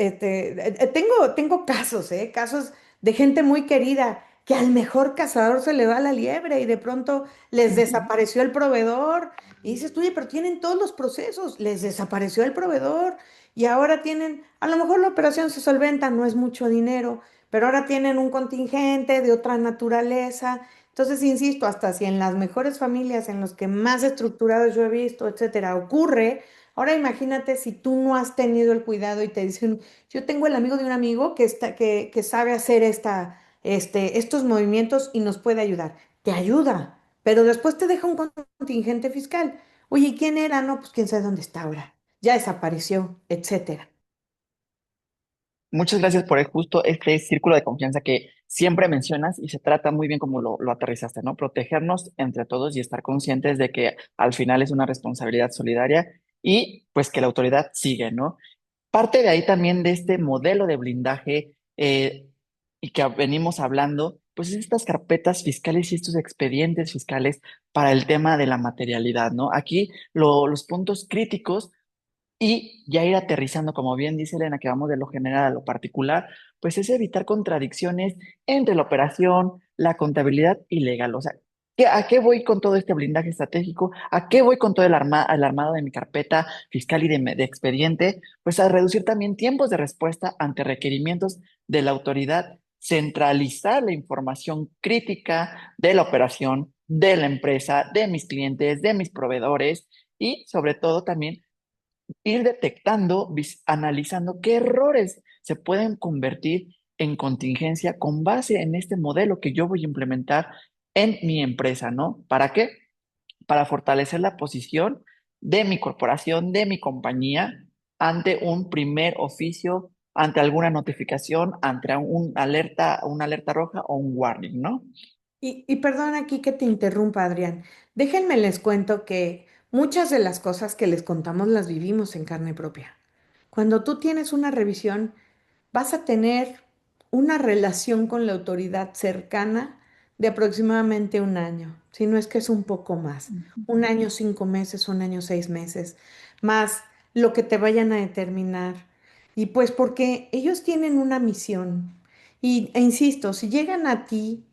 tengo casos, casos de gente muy querida que al mejor cazador se le va la liebre y de pronto les Ujú. desapareció el proveedor. Y dices, oye, pero tienen todos los procesos, les desapareció el proveedor y ahora tienen, a lo mejor la operación se solventa, no es mucho dinero, pero ahora tienen un contingente de otra naturaleza. Entonces, insisto, hasta si en las mejores familias, en los que más estructurados yo he visto, etcétera, ocurre, ahora imagínate si tú no has tenido el cuidado y te dicen, yo tengo el amigo de un amigo que sabe hacer estos movimientos y nos puede ayudar. Te ayuda, pero después te deja un contingente fiscal. Oye, ¿y quién era? No, pues quién sabe dónde está ahora. Ya desapareció, etcétera. Muchas gracias por justo este círculo de confianza siempre mencionas y se trata muy bien como lo aterrizaste, ¿no? Protegernos entre todos y estar conscientes de que al final es una responsabilidad solidaria y pues que la autoridad sigue, ¿no? Parte de ahí también de este modelo de blindaje y que venimos hablando, pues es estas carpetas fiscales y estos expedientes fiscales para el tema de la materialidad, ¿no? Aquí los puntos críticos y ya ir aterrizando, como bien dice Elena, que vamos de lo general a lo particular, pues es evitar contradicciones entre la operación, la contabilidad y legal. O sea, ¿a qué voy con todo este blindaje estratégico? ¿A qué voy con todo el armado de mi carpeta fiscal y de expediente? Pues a reducir también tiempos de respuesta ante requerimientos de la autoridad, centralizar la información crítica de la operación, de la empresa, de mis clientes, de mis proveedores y sobre todo también ir detectando, analizando qué errores se pueden convertir en contingencia con base en este modelo que yo voy a implementar en mi empresa, ¿no? ¿Para qué? Para fortalecer la posición de mi corporación, de mi compañía, ante un primer oficio, ante alguna notificación, ante una alerta roja o un warning, ¿no? Y perdón aquí que te interrumpa, Adrián. Déjenme les cuento que muchas de las cosas que les contamos las vivimos en carne propia. Cuando tú tienes una revisión, vas a tener una relación con la autoridad cercana de aproximadamente un año, si no es que es un poco más, un año, 5 meses, un año, 6 meses, más lo que te vayan a determinar. Y pues porque ellos tienen una misión. E insisto, si llegan a ti,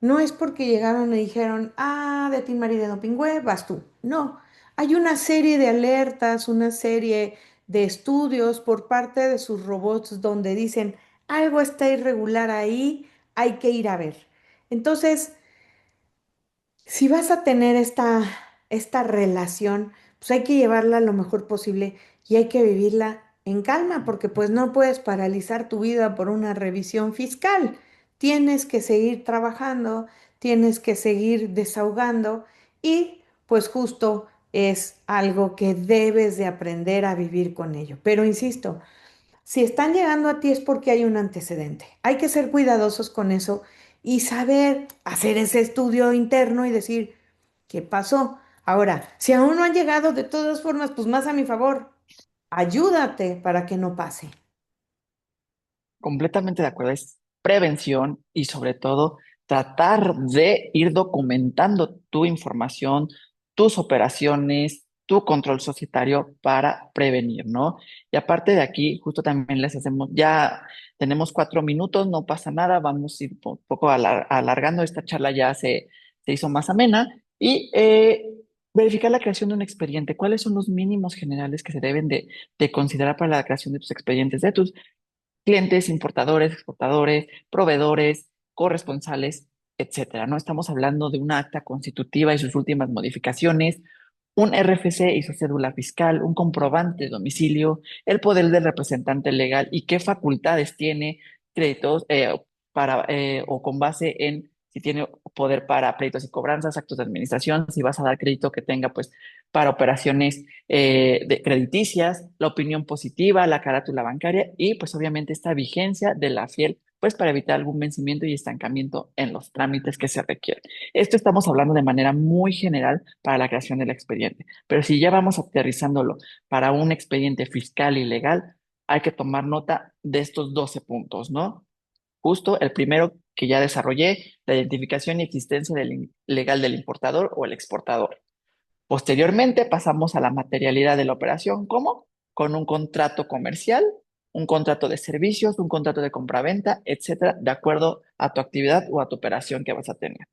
no es porque llegaron y dijeron, ah, de Tin María de Dopingüe, vas tú. No, hay una serie de alertas, una serie de estudios por parte de sus robots donde dicen algo está irregular ahí, hay que ir a ver. Entonces, si vas a tener esta relación, pues hay que llevarla lo mejor posible y hay que vivirla en calma, porque pues no puedes paralizar tu vida por una revisión fiscal. Tienes que seguir trabajando, tienes que seguir desahogando y pues justo es algo que debes de aprender a vivir con ello. Pero insisto, si están llegando a ti es porque hay un antecedente. Hay que ser cuidadosos con eso y saber hacer ese estudio interno y decir, ¿qué pasó? Ahora, si aún no han llegado, de todas formas, pues más a mi favor, ayúdate para que no pase. Completamente de acuerdo, es prevención y sobre todo tratar de ir documentando tu información, tus operaciones, tu control societario para prevenir, ¿no? Y aparte de aquí, justo también les hacemos, ya tenemos 4 minutos, no pasa nada, vamos a ir un poco alargando, esta charla ya se hizo más amena y verificar la creación de un expediente. ¿Cuáles son los mínimos generales que se deben de considerar para la creación de tus expedientes, de tus clientes, importadores, exportadores, proveedores, corresponsales, etcétera? No estamos hablando de un acta constitutiva y sus últimas modificaciones, un RFC y su cédula fiscal, un comprobante de domicilio, el poder del representante legal y qué facultades tiene créditos o con base en si tiene poder para créditos y cobranzas, actos de administración, si vas a dar crédito que tenga pues para operaciones crediticias, la opinión positiva, la carátula bancaria y pues obviamente esta vigencia de la fiel pues para evitar algún vencimiento y estancamiento en los trámites que se requieren. Esto estamos hablando de manera muy general para la creación del expediente, pero si ya vamos aterrizándolo para un expediente fiscal y legal, hay que tomar nota de estos 12 puntos, ¿no? Justo el primero que ya desarrollé, la identificación y existencia legal del importador o el exportador. Posteriormente pasamos a la materialidad de la operación, ¿cómo? Con un contrato comercial, un contrato de servicios, un contrato de compraventa, etcétera, de acuerdo a tu actividad o a tu operación que vas a tener.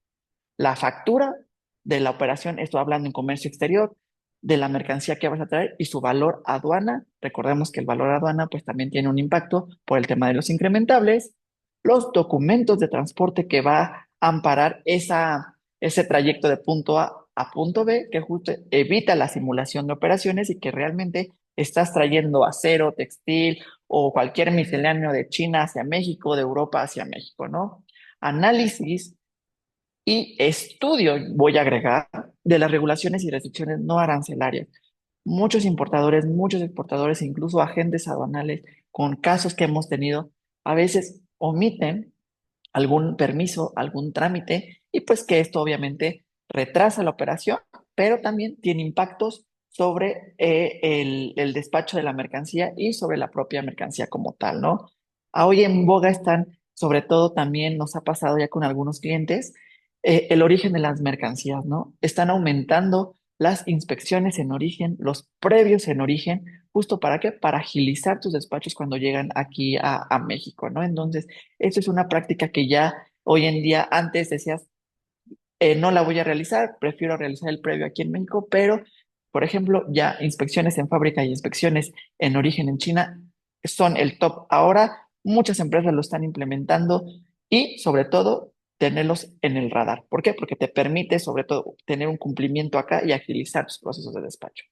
La factura de la operación, estoy hablando en comercio exterior, de la mercancía que vas a traer y su valor aduana. Recordemos que el valor aduana pues también tiene un impacto por el tema de los incrementables. Los documentos de transporte que va a amparar ese trayecto de punto A punto B, que justo evita la simulación de operaciones y que realmente estás trayendo acero, textil o cualquier misceláneo de China hacia México, de Europa hacia México, ¿no? Análisis y estudio, voy a agregar, de las regulaciones y restricciones no arancelarias. Muchos importadores, muchos exportadores, incluso agentes aduanales, con casos que hemos tenido, a veces omiten algún permiso, algún trámite, y pues que esto obviamente retrasa la operación, pero también tiene impactos sobre el despacho de la mercancía y sobre la propia mercancía como tal, ¿no? Hoy en boga están, sobre todo también nos ha pasado ya con algunos clientes, el origen de las mercancías, ¿no? Están aumentando las inspecciones en origen, los previos en origen, justo para qué, para agilizar tus despachos cuando llegan aquí a México, ¿no? Entonces, eso es una práctica que ya hoy en día, antes decías, no la voy a realizar, prefiero realizar el previo aquí en México, pero, por ejemplo, ya inspecciones en fábrica y inspecciones en origen en China son el top. Ahora muchas empresas lo están implementando y, sobre todo, tenerlos en el radar. ¿Por qué? Porque te permite, sobre todo, tener un cumplimiento acá y agilizar tus procesos de despacho,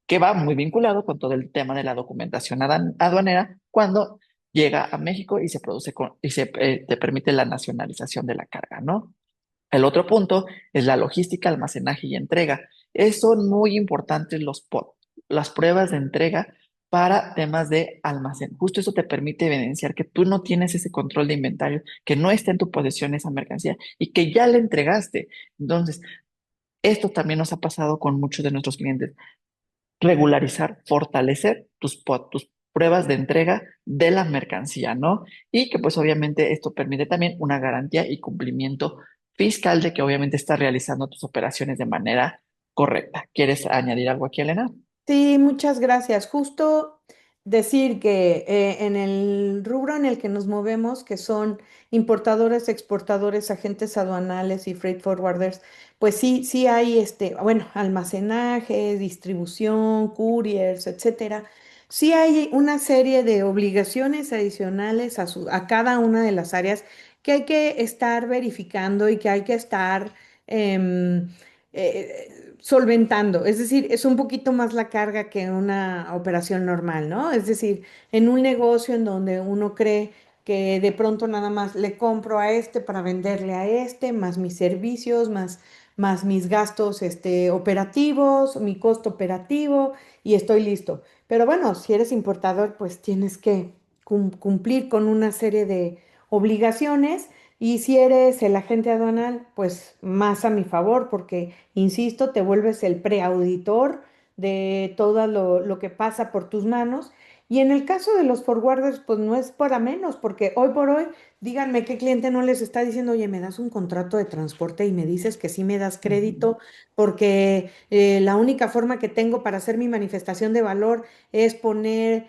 que va muy vinculado con todo el tema de la documentación aduanera cuando llega a México y se produce y te permite la nacionalización de la carga, ¿no? El otro punto es la logística, almacenaje y entrega. Son muy importantes las pruebas de entrega para temas de almacén. Justo eso te permite evidenciar que tú no tienes ese control de inventario, que no está en tu posesión esa mercancía y que ya la entregaste. Entonces, esto también nos ha pasado con muchos de nuestros clientes. Regularizar, fortalecer tus pruebas de entrega de la mercancía, ¿no? Y que pues obviamente esto permite también una garantía y cumplimiento fiscal de que obviamente estás realizando tus operaciones de manera correcta. ¿Quieres añadir algo aquí, Elena? Sí, muchas gracias. Justo decir que en el rubro en el que nos movemos, que son importadores, exportadores, agentes aduanales y freight forwarders, pues sí, sí hay bueno, almacenaje, distribución, couriers, etcétera. Sí hay una serie de obligaciones adicionales a cada una de las áreas que hay que estar verificando y que hay que estar em, solventando. Es decir, es un poquito más la carga que una operación normal, ¿no? Es decir, en un negocio en donde uno cree que de pronto nada más le compro a este para venderle a este, más mis servicios, más mis gastos operativos, mi costo operativo y estoy listo. Pero bueno, si eres importador, pues tienes que cumplir con una serie de obligaciones y si eres el agente aduanal, pues más a mi favor, porque insisto, te vuelves el preauditor de todo lo que pasa por tus manos. Y en el caso de los forwarders, pues no es para menos, porque hoy por hoy, díganme qué cliente no les está diciendo, oye, me das un contrato de transporte y me dices que sí me das Ujú. crédito, porque la única forma que tengo para hacer mi manifestación de valor es poner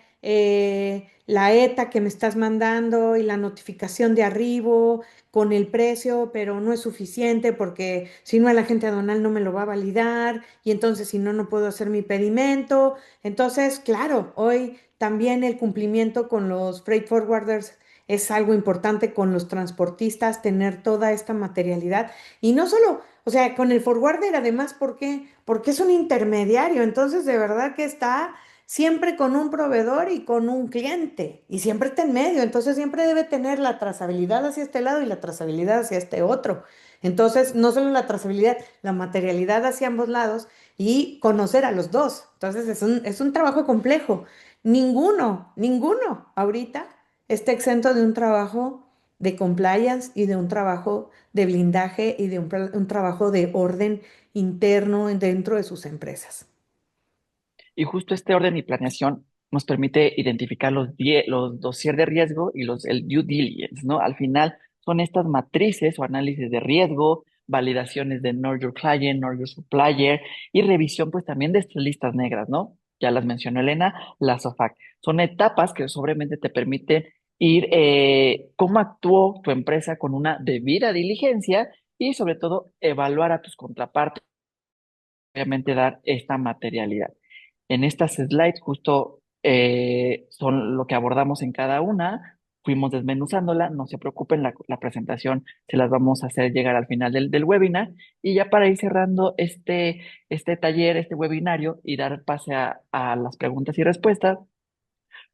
la ETA que me estás mandando y la notificación de arribo con el precio, pero no es suficiente porque si no el agente aduanal no me lo va a validar y entonces si no, no puedo hacer mi pedimento. Entonces, claro, hoy también el cumplimiento con los freight forwarders es algo importante con los transportistas, tener toda esta materialidad. Y no solo, o sea, con el forwarder además, ¿por qué? Porque es un intermediario, entonces de verdad que está siempre con un proveedor y con un cliente, y siempre está en medio, entonces siempre debe tener la trazabilidad hacia este lado y la trazabilidad hacia este otro. Entonces, no solo la trazabilidad, la materialidad hacia ambos lados y conocer a los dos. Entonces, es un trabajo complejo. Ninguno ahorita está exento de un trabajo de compliance y de un trabajo de blindaje y de un trabajo de orden interno dentro de sus empresas. Y justo este orden y planeación nos permite identificar los dossier de riesgo y el due diligence, ¿no? Al final son estas matrices o análisis de riesgo, validaciones de Know Your Client, Know Your Supplier y revisión pues también de estas listas negras, ¿no? Ya las mencionó Elena, las OFAC. Son etapas que sobremente te permiten ir cómo actuó tu empresa con una debida diligencia y sobre todo evaluar a tus contrapartes, obviamente dar esta materialidad. En estas slides justo son lo que abordamos en cada una, fuimos desmenuzándola, no se preocupen, la presentación se las vamos a hacer llegar al final del webinar y ya para ir cerrando este taller, este webinario y dar pase a las preguntas y respuestas,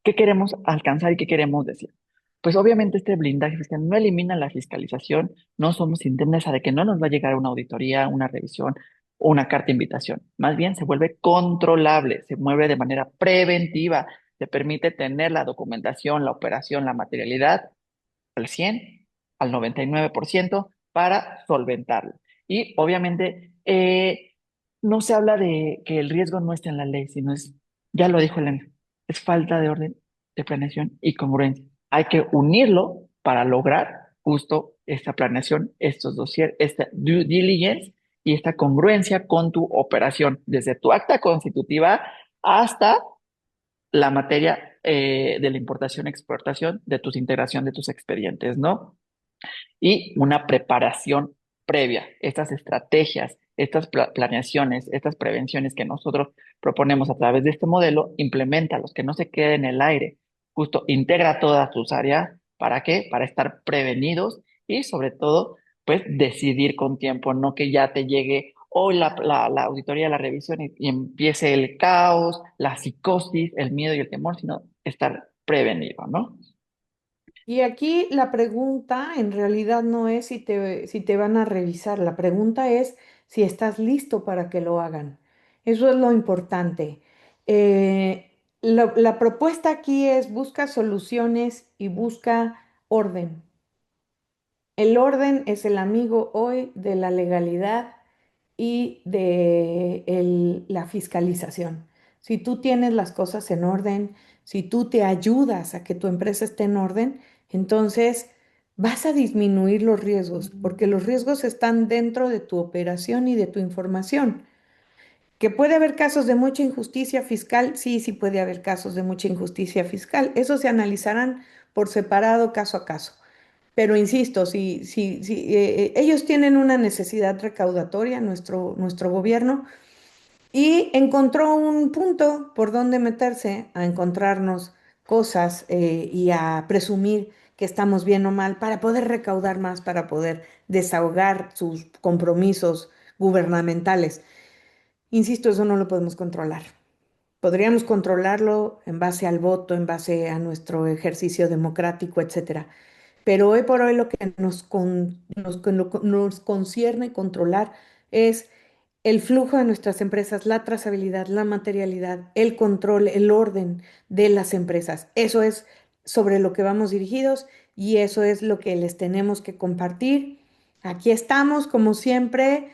¿qué queremos alcanzar y qué queremos decir? Pues obviamente este blindaje fiscal no elimina la fiscalización, no somos indemnes a de que no nos va a llegar una auditoría, una revisión o una carta de invitación. Más bien se vuelve controlable, se mueve de manera preventiva, te permite tener la documentación, la operación, la materialidad al 100 al 99% para solventarlo. Y obviamente no se habla de que el riesgo no esté en la ley, sino es, ya lo dijo Elena, es falta de orden, de planeación y congruencia. Hay que unirlo para lograr justo esta planeación, estos dossiers, esta due diligence y esta congruencia con tu operación, desde tu acta constitutiva hasta la materia de la importación-exportación de tus integración de tus expedientes, ¿no? Y una preparación previa. Estas estrategias, estas planeaciones, estas prevenciones que nosotros proponemos a través de este modelo, implementa los que no se queden en el aire. Justo integra todas tus áreas. ¿Para qué? Para estar prevenidos y sobre todo, pues decidir con tiempo, no que ya te llegue hoy la auditoría, la revisión y empiece el caos, la psicosis, el miedo y el temor, sino estar prevenido, ¿no? Y aquí la pregunta en realidad no es si te van a revisar, la pregunta es si estás listo para que lo hagan. Eso es lo importante. La propuesta aquí es busca soluciones y busca orden. El orden es el amigo hoy de la legalidad y de la fiscalización. Si tú tienes las cosas en orden, si tú te ayudas a que tu empresa esté en orden, entonces vas a disminuir los riesgos, porque los riesgos están dentro de tu operación y de tu información. ¿Que puede haber casos de mucha injusticia fiscal? Sí, sí puede haber casos de mucha injusticia fiscal. Eso se analizarán por separado caso a caso. Pero insisto, si ellos tienen una necesidad recaudatoria, nuestro gobierno, y encontró un punto por donde meterse a encontrarnos cosas y a presumir que estamos bien o mal para poder recaudar más, para poder desahogar sus compromisos gubernamentales. Insisto, eso no lo podemos controlar. Podríamos controlarlo en base al voto, en base a nuestro ejercicio democrático, etcétera. Pero hoy por hoy lo que nos concierne controlar es el flujo de nuestras empresas, la trazabilidad, la materialidad, el control, el orden de las empresas. Eso es sobre lo que vamos dirigidos y eso es lo que les tenemos que compartir. Aquí estamos, como siempre,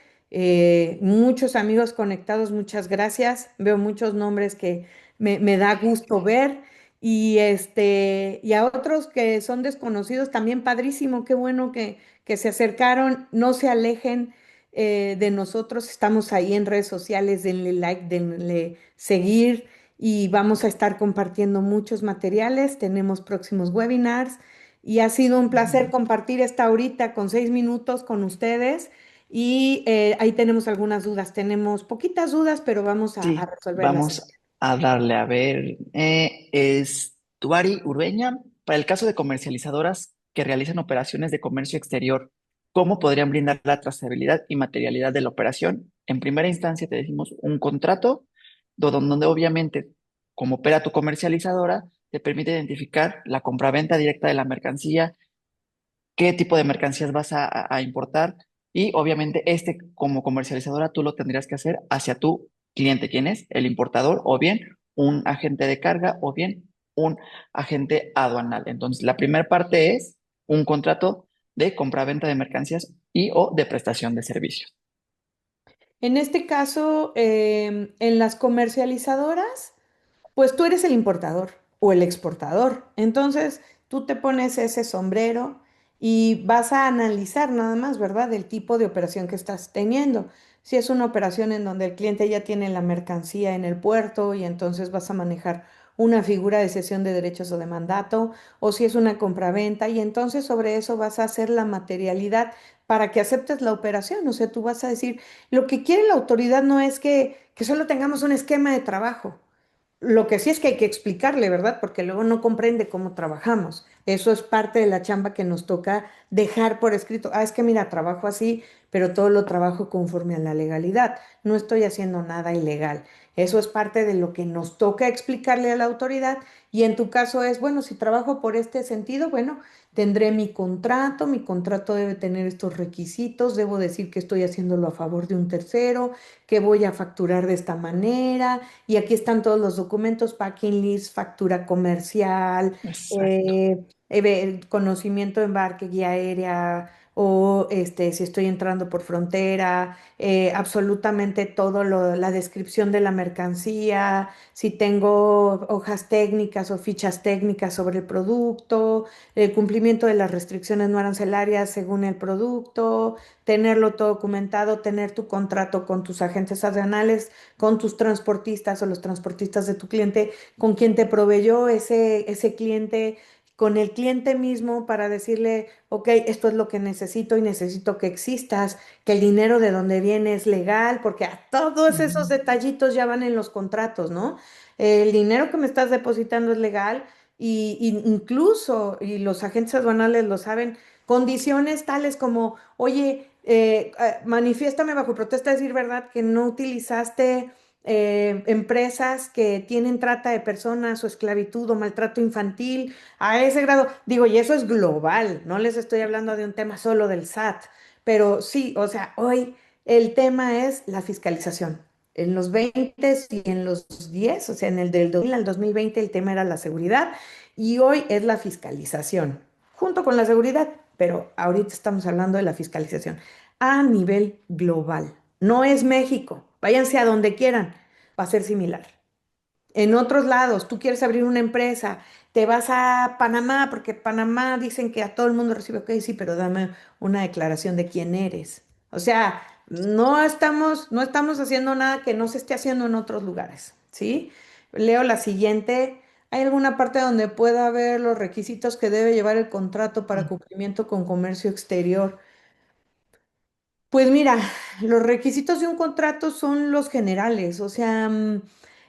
muchos amigos conectados, muchas gracias. Veo muchos nombres que me da gusto ver. Y a otros que son desconocidos, también padrísimo, qué bueno que se acercaron, no se alejen de nosotros, estamos ahí en redes sociales, denle like, denle seguir y vamos a estar compartiendo muchos materiales, tenemos próximos webinars y ha sido un placer compartir esta horita con 6 minutos con ustedes y ahí tenemos algunas dudas, tenemos poquitas dudas, pero vamos a Sí, resolverlas. vamos a darle a ver. Es Tuari Urbeña. Para el caso de comercializadoras que realizan operaciones de comercio exterior, ¿cómo podrían brindar la trazabilidad y materialidad de la operación? En primera instancia, te decimos un contrato donde obviamente, como opera tu comercializadora, te permite identificar la compraventa directa de la mercancía, qué tipo de mercancías vas a importar y obviamente como comercializadora tú lo tendrías que hacer hacia tu cliente, ¿quién es? El importador o bien un agente de carga o bien un agente aduanal. Entonces, la primera parte es un contrato de compraventa de mercancías y o de prestación de servicios. En este caso, en las comercializadoras, pues tú eres el importador o el exportador. Entonces, tú te pones ese sombrero y vas a analizar nada más, ¿verdad? El tipo de operación que estás teniendo. Si es una operación en donde el cliente ya tiene la mercancía en el puerto y entonces vas a manejar una figura de cesión de derechos o de mandato, o si es una compraventa y entonces sobre eso vas a hacer la materialidad para que aceptes la operación. O sea, tú vas a decir, lo que quiere la autoridad no es que solo tengamos un esquema de trabajo. Lo que sí es que hay que explicarle, ¿verdad? Porque luego no comprende cómo trabajamos. Eso es parte de la chamba que nos toca dejar por escrito. Ah, es que mira, trabajo así, pero todo lo trabajo conforme a la legalidad. No estoy haciendo nada ilegal. Eso es parte de lo que nos toca explicarle a la autoridad. Y en tu caso es, bueno, si trabajo por este sentido, bueno, tendré mi contrato debe tener estos requisitos, debo decir que estoy haciéndolo a favor de un tercero, que voy a facturar de esta manera y aquí están todos los documentos, packing list, factura comercial, Exacto. eh, conocimiento de embarque, guía aérea o si estoy entrando por frontera, absolutamente todo la descripción de la mercancía, si tengo hojas técnicas o fichas técnicas sobre el producto, el cumplimiento de las restricciones no arancelarias según el producto, tenerlo todo documentado, tener tu contrato con tus agentes aduanales, con tus transportistas o los transportistas de tu cliente, con quien te proveyó ese cliente, con el cliente mismo para decirle, ok, esto es lo que necesito y necesito que existas, que el dinero de donde viene es legal, porque a todos esos Ujú. detallitos ya van en los contratos, ¿no? El dinero que me estás depositando es legal y incluso, y los agentes aduanales lo saben, condiciones tales como, oye, manifiéstame bajo protesta de decir verdad que no utilizaste empresas que tienen trata de personas o esclavitud o maltrato infantil a ese grado. Digo, y eso es global, no les estoy hablando de un tema solo del SAT, pero sí, o sea, hoy el tema es la fiscalización. En los 20 y en los 10, o sea, en el del 2000 al 2020 el tema era la seguridad y hoy es la fiscalización, junto con la seguridad, pero ahorita estamos hablando de la fiscalización a nivel global. No es México, váyanse a donde quieran, va a ser similar. En otros lados, tú quieres abrir una empresa, te vas a Panamá, porque Panamá dicen que a todo el mundo recibe, ok, sí, pero dame una declaración de quién eres. O sea, no estamos haciendo nada que no se esté haciendo en otros lugares, ¿sí? Leo la siguiente. ¿Hay alguna parte donde pueda ver los requisitos que debe llevar el contrato para cumplimiento con comercio exterior? Pues mira, los requisitos de un contrato son los generales, o sea,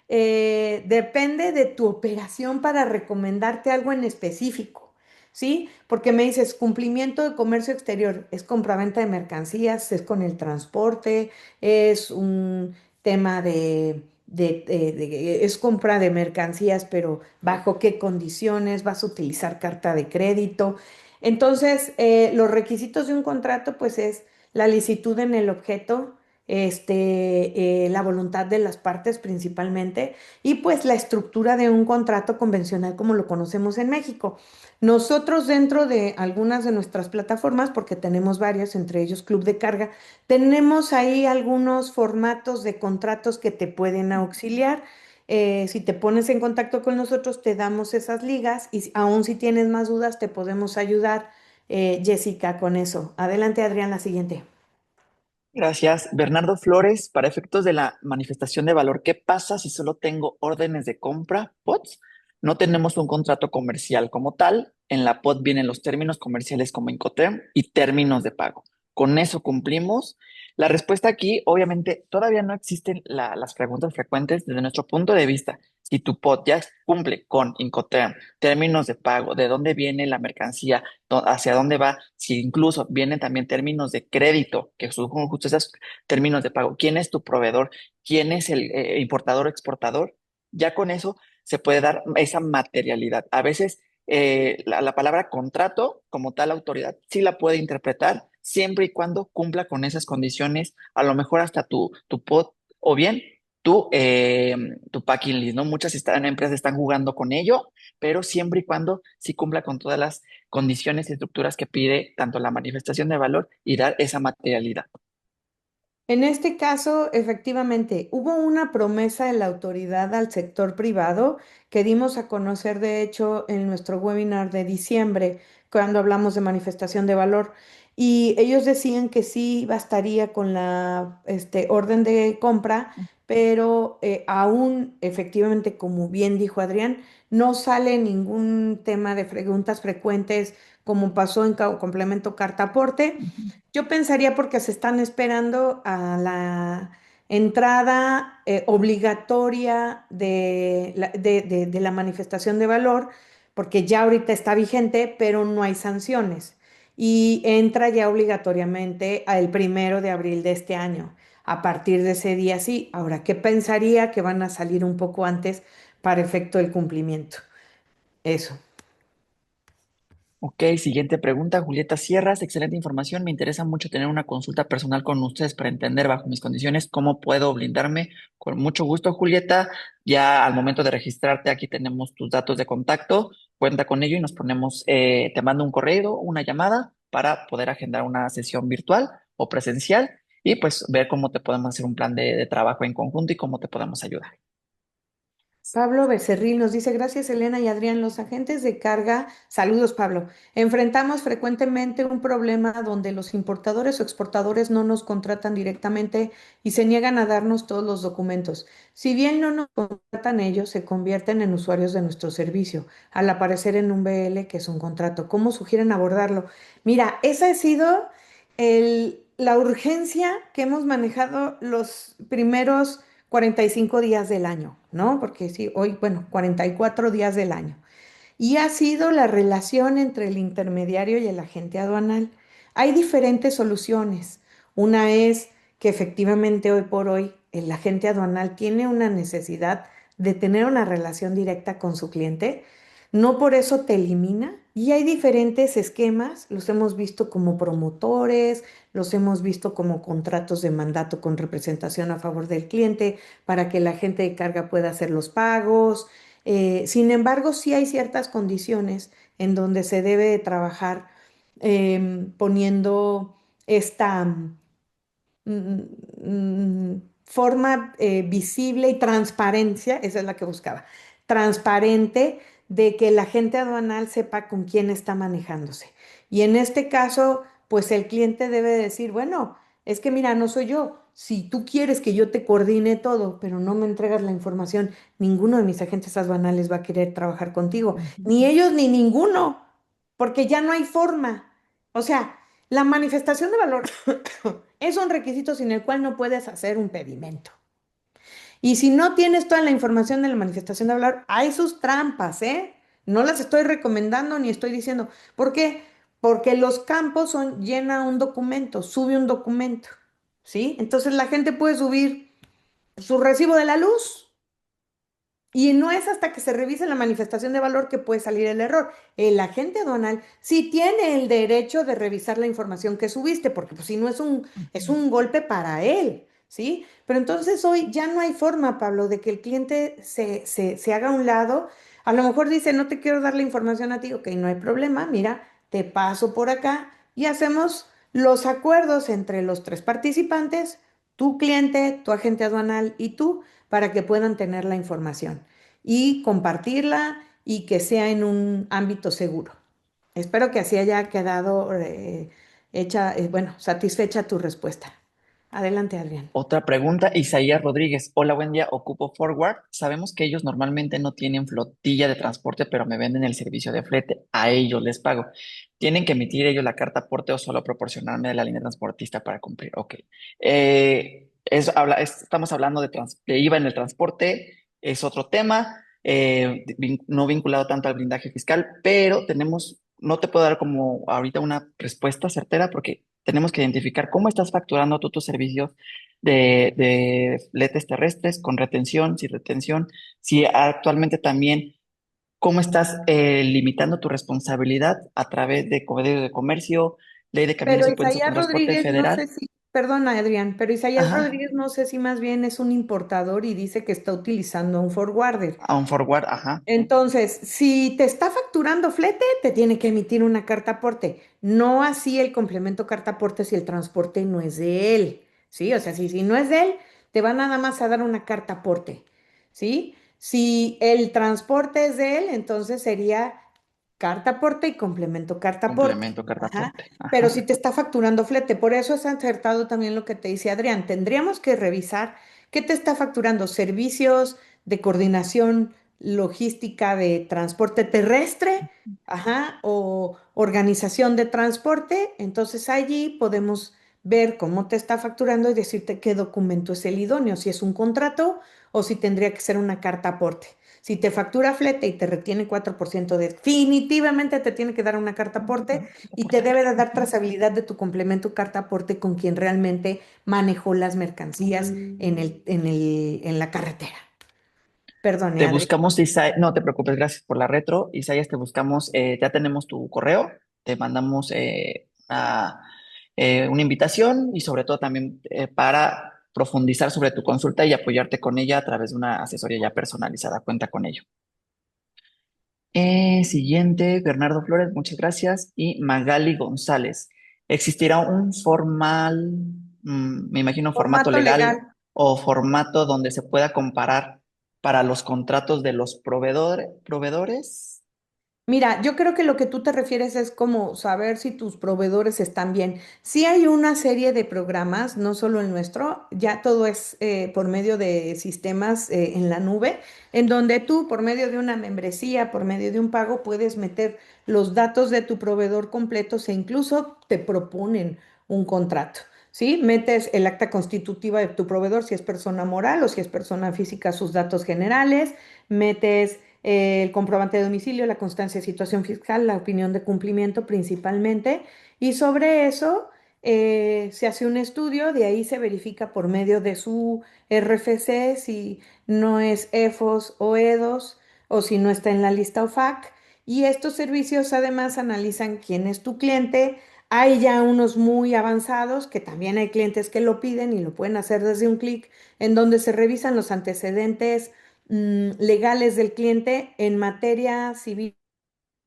depende de tu operación para recomendarte algo en específico, ¿sí? Porque me dices, cumplimiento de comercio exterior, es compraventa de mercancías, es con el transporte, es un tema es compra de mercancías, pero ¿bajo qué condiciones vas a utilizar carta de crédito? Entonces, los requisitos de un contrato, pues es la licitud en el objeto, la voluntad de las partes principalmente, y pues la estructura de un contrato convencional como lo conocemos en México. Nosotros dentro de algunas de nuestras plataformas, porque tenemos varios, entre ellos Club de Carga, tenemos ahí algunos formatos de contratos que te pueden auxiliar. Si te pones en contacto con nosotros, te damos esas ligas y aún si tienes más dudas, te podemos ayudar, Jessica, con eso. Adelante, Adrián, la siguiente. Gracias. Bernardo Flores, para efectos de la manifestación de valor, ¿qué pasa si solo tengo órdenes de compra, POTS? No tenemos un contrato comercial como tal. En la POT vienen los términos comerciales como Incoterm y términos de pago. Con eso cumplimos. La respuesta aquí, obviamente, todavía no existen las preguntas frecuentes desde nuestro punto de vista. Si tu POT ya cumple con Incoterm, términos de pago, de dónde viene la mercancía, hacia dónde va, si incluso vienen también términos de crédito, que son justo esos términos de pago, quién es tu proveedor, quién es el importador o exportador, ya con eso se puede dar esa materialidad. A veces la palabra contrato, como tal autoridad, sí la puede interpretar siempre y cuando cumpla con esas condiciones, a lo mejor hasta tu POT o bien tu packing list, ¿no? Empresas están jugando con ello, pero siempre y cuando sí cumpla con todas las condiciones y estructuras que pide tanto la manifestación de valor y dar esa materialidad. En este caso, efectivamente, hubo una promesa de la autoridad al sector privado que dimos a conocer, de hecho, en nuestro webinar de diciembre, cuando hablamos de manifestación de valor. Y ellos decían que sí bastaría con la orden de compra, pero aún, efectivamente, como bien dijo Adrián, no sale ningún tema de preguntas frecuentes como pasó en complemento carta aporte. Ujú, Yo pensaría porque se están esperando a la entrada obligatoria de la manifestación de valor, porque ya ahorita está vigente, pero no hay sanciones. Y entra ya obligatoriamente el 1 de abril de este año. A partir de ese día sí. Ahora, ¿qué pensaría que van a salir un poco antes para efecto del cumplimiento? Eso. Ok, siguiente pregunta, Julieta Sierras, excelente información. Me interesa mucho tener una consulta personal con ustedes para entender bajo mis condiciones cómo puedo blindarme. Con mucho gusto, Julieta. Ya al momento de registrarte, aquí tenemos tus datos de contacto cuenta con ello y nos ponemos, te mando un correo, una llamada para poder agendar una sesión virtual o presencial y pues ver cómo te podemos hacer un plan de trabajo en conjunto y cómo te podemos ayudar. Pablo Becerril nos dice, gracias Elena y Adrián, los agentes de carga, saludos Pablo, enfrentamos frecuentemente un problema donde los importadores o exportadores no nos contratan directamente y se niegan a darnos todos los documentos. Si bien no nos contratan ellos, se convierten en usuarios de nuestro servicio al aparecer en un BL, que es un contrato. ¿Cómo sugieren abordarlo? Mira, esa ha sido la urgencia que hemos manejado los primeros 45 días del año, ¿no? Porque sí, hoy, bueno, 44 días del año. Y ha sido la relación entre el intermediario y el agente aduanal. Hay diferentes soluciones. Una es que efectivamente hoy por hoy el agente aduanal tiene una necesidad de tener una relación directa con su cliente. No por eso te elimina. Y hay diferentes esquemas. Los hemos visto como promotores, los hemos visto como contratos de mandato con representación a favor del cliente para que el agente de carga pueda hacer los pagos. Sin embargo, sí hay ciertas condiciones en donde se debe de trabajar poniendo esta forma visible y transparencia, esa es la que buscaba, transparente de que el agente aduanal sepa con quién está manejándose. Y en este caso, pues el cliente debe decir, bueno, es que mira, no soy yo. Si tú quieres que yo te coordine todo, pero no me entregas la información, ninguno de mis agentes aduanales va a querer trabajar contigo, ni ellos ni ninguno, porque ya no hay forma. O sea, la manifestación de valor es un requisito sin el cual no puedes hacer un pedimento. Y si no tienes toda la información de la manifestación de valor, hay sus trampas, ¿eh? No las estoy recomendando ni estoy diciendo. ¿Por qué? Porque los campos son llena un documento, sube un documento, ¿sí? Entonces la gente puede subir su recibo de la luz y no es hasta que se revise la manifestación de valor que puede salir el error. El agente aduanal sí tiene el derecho de revisar la información que subiste, porque pues si no es Ujú. un golpe para él, ¿sí? Pero entonces hoy ya no hay forma, Pablo, de que el cliente se haga a un lado. A lo mejor dice, no te quiero dar la información a ti, ok, no hay problema, mira, te paso por acá y hacemos los acuerdos entre los tres participantes, tu cliente, tu agente aduanal y tú para que puedan tener la información y compartirla y que sea en un ámbito seguro. Espero que así haya quedado hecha, bueno, satisfecha tu respuesta. Adelante, Adrián. Otra pregunta, Isaías Rodríguez. Hola, buen día. Ocupo Forward. Sabemos que ellos normalmente no tienen flotilla de transporte, pero me venden el servicio de flete. A ellos les pago. ¿Tienen que emitir ellos la carta aporte o solo proporcionarme de la línea transportista para cumplir? Ok. Estamos hablando de IVA en el transporte, es otro tema, no vinculado tanto al blindaje fiscal, pero no te puedo dar como ahorita una respuesta certera porque tenemos que identificar cómo estás facturando tú tus servicios de fletes terrestres con retención, sin retención, si actualmente también cómo estás limitando tu responsabilidad a través de Código de Comercio, Ley de Camiones Pero y Puentes con Isaías Transporte Rodríguez, no sé Federal. si, perdona, Adrián, pero Isaías Ajá, Rodríguez no sé si más bien es un importador y dice que está utilizando un forwarder. a un forward, ajá, Entonces, si te está facturando flete, te tiene que emitir una carta aporte. No así el complemento carta aporte si el transporte no es de él, ¿sí? O sea, si no es de él, te va nada más a dar una carta aporte, ¿sí? Si el transporte es de él, entonces sería carta aporte y complemento carta aporte. complemento, carta Ajá. aporte, Pero ajá, si te está facturando flete, por eso es acertado también lo que te dice Adrián. Tendríamos que revisar qué te está facturando, servicios de coordinación logística de transporte terrestre, ajá, o organización de transporte. Entonces allí podemos ver cómo te está facturando y decirte qué documento es el idóneo, si es un contrato o si tendría que ser una carta aporte. Si te factura flete y te retiene 4%, definitivamente te tiene que dar una carta aporte y te debe de dar trazabilidad de tu complemento carta aporte con quien realmente manejó las mercancías en la carretera. Perdone, te Adri. buscamos, no te preocupes, gracias por la retro. Isaías, te buscamos, ya tenemos tu correo, te mandamos una invitación y sobre todo también para profundizar sobre tu consulta y apoyarte con ella a través de una asesoría ya personalizada. Cuenta con ello. Siguiente, Bernardo Flores, muchas gracias. Y Magali González. ¿Existirá un me imagino, formato Formato legal. legal o formato donde se pueda comparar para los contratos de los proveedores? Mira, yo creo que lo que tú te refieres es como saber si tus proveedores están bien. Sí hay una serie de programas, no solo el nuestro, ya todo es por medio de sistemas en la nube, en donde tú por medio de una membresía, por medio de un pago, puedes meter los datos de tu proveedor completos e incluso te proponen un contrato. ¿Sí? Metes el acta constitutiva de tu proveedor si es persona moral o si es persona física, sus datos generales, metes el comprobante de domicilio, la constancia de situación fiscal, la opinión de cumplimiento principalmente, y sobre eso se hace un estudio, de ahí se verifica por medio de su RFC si no es EFOS o EDOS o si no está en la lista OFAC, y estos servicios además analizan quién es tu cliente. Hay ya unos muy avanzados que también hay clientes que lo piden y lo pueden hacer desde un clic, en donde se revisan los antecedentes legales del cliente en materia civil,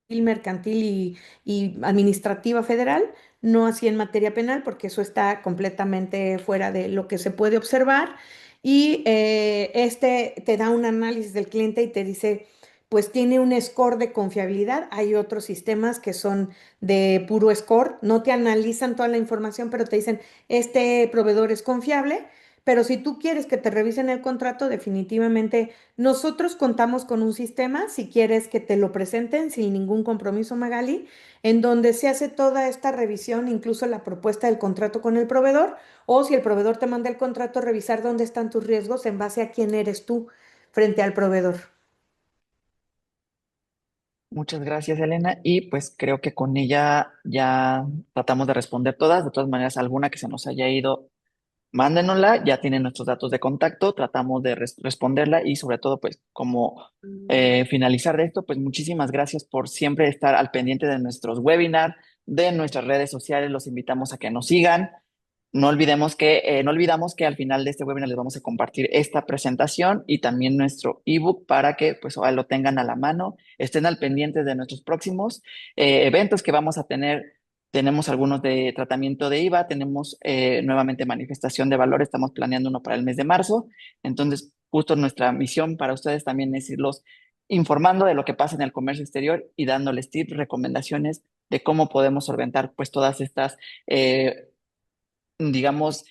mercantil y administrativa federal, no así en materia penal, porque eso está completamente fuera de lo que se puede observar. Y este te da un análisis del cliente y te dice, pues tiene un score de confiabilidad. Hay otros sistemas que son de puro score, no te analizan toda la información, pero te dicen, este proveedor es confiable. Pero si tú quieres que te revisen el contrato, definitivamente nosotros contamos con un sistema, si quieres que te lo presenten sin ningún compromiso, Magali, en donde se hace toda esta revisión, incluso la propuesta del contrato con el proveedor, o si el proveedor te manda el contrato, revisar dónde están tus riesgos en base a quién eres tú frente al proveedor. Muchas gracias, Elena. Y pues creo que con ella ya tratamos de responder todas. De todas maneras, alguna que se nos haya ido, mándenosla, ya tienen nuestros datos de contacto, tratamos de responderla y sobre todo, pues como finalizar de esto, pues muchísimas gracias por siempre estar al pendiente de nuestros webinars, de nuestras redes sociales, los invitamos a que nos sigan. No olvidamos que al final de este webinar les vamos a compartir esta presentación y también nuestro ebook para que pues ojalá lo tengan a la mano, estén al pendiente de nuestros próximos eventos que vamos a tener. Tenemos algunos de tratamiento de IVA, tenemos nuevamente manifestación de valor, estamos planeando uno para el mes de marzo. Entonces, justo nuestra misión para ustedes también es irlos informando de lo que pasa en el comercio exterior y dándoles tips, recomendaciones de cómo podemos solventar pues todas estas digamos,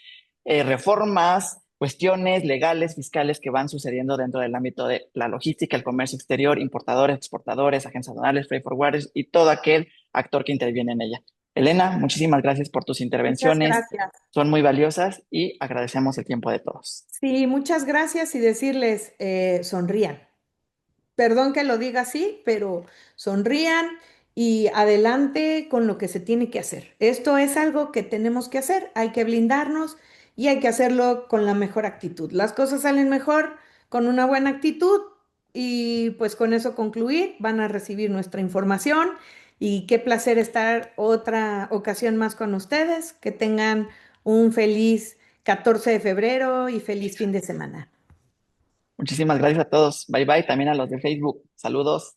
reformas, cuestiones legales, fiscales que van sucediendo dentro del ámbito de la logística, el comercio exterior, importadores, exportadores, agencias aduanales, freight forwarders y todo aquel actor que interviene en ella. Elena, muchísimas gracias por tus Muchas intervenciones, gracias. son muy valiosas y agradecemos el tiempo de todos. Sí, muchas gracias y decirles, sonrían. Perdón que lo diga así, pero sonrían y adelante con lo que se tiene que hacer. Esto es algo que tenemos que hacer, hay que blindarnos y hay que hacerlo con la mejor actitud. Las cosas salen mejor con una buena actitud y pues con eso concluir, van a recibir nuestra información y qué placer estar otra ocasión más con ustedes. Que tengan un feliz 14 de febrero y feliz fin de semana. Muchísimas gracias a todos. Bye bye, también a los de Facebook. Saludos.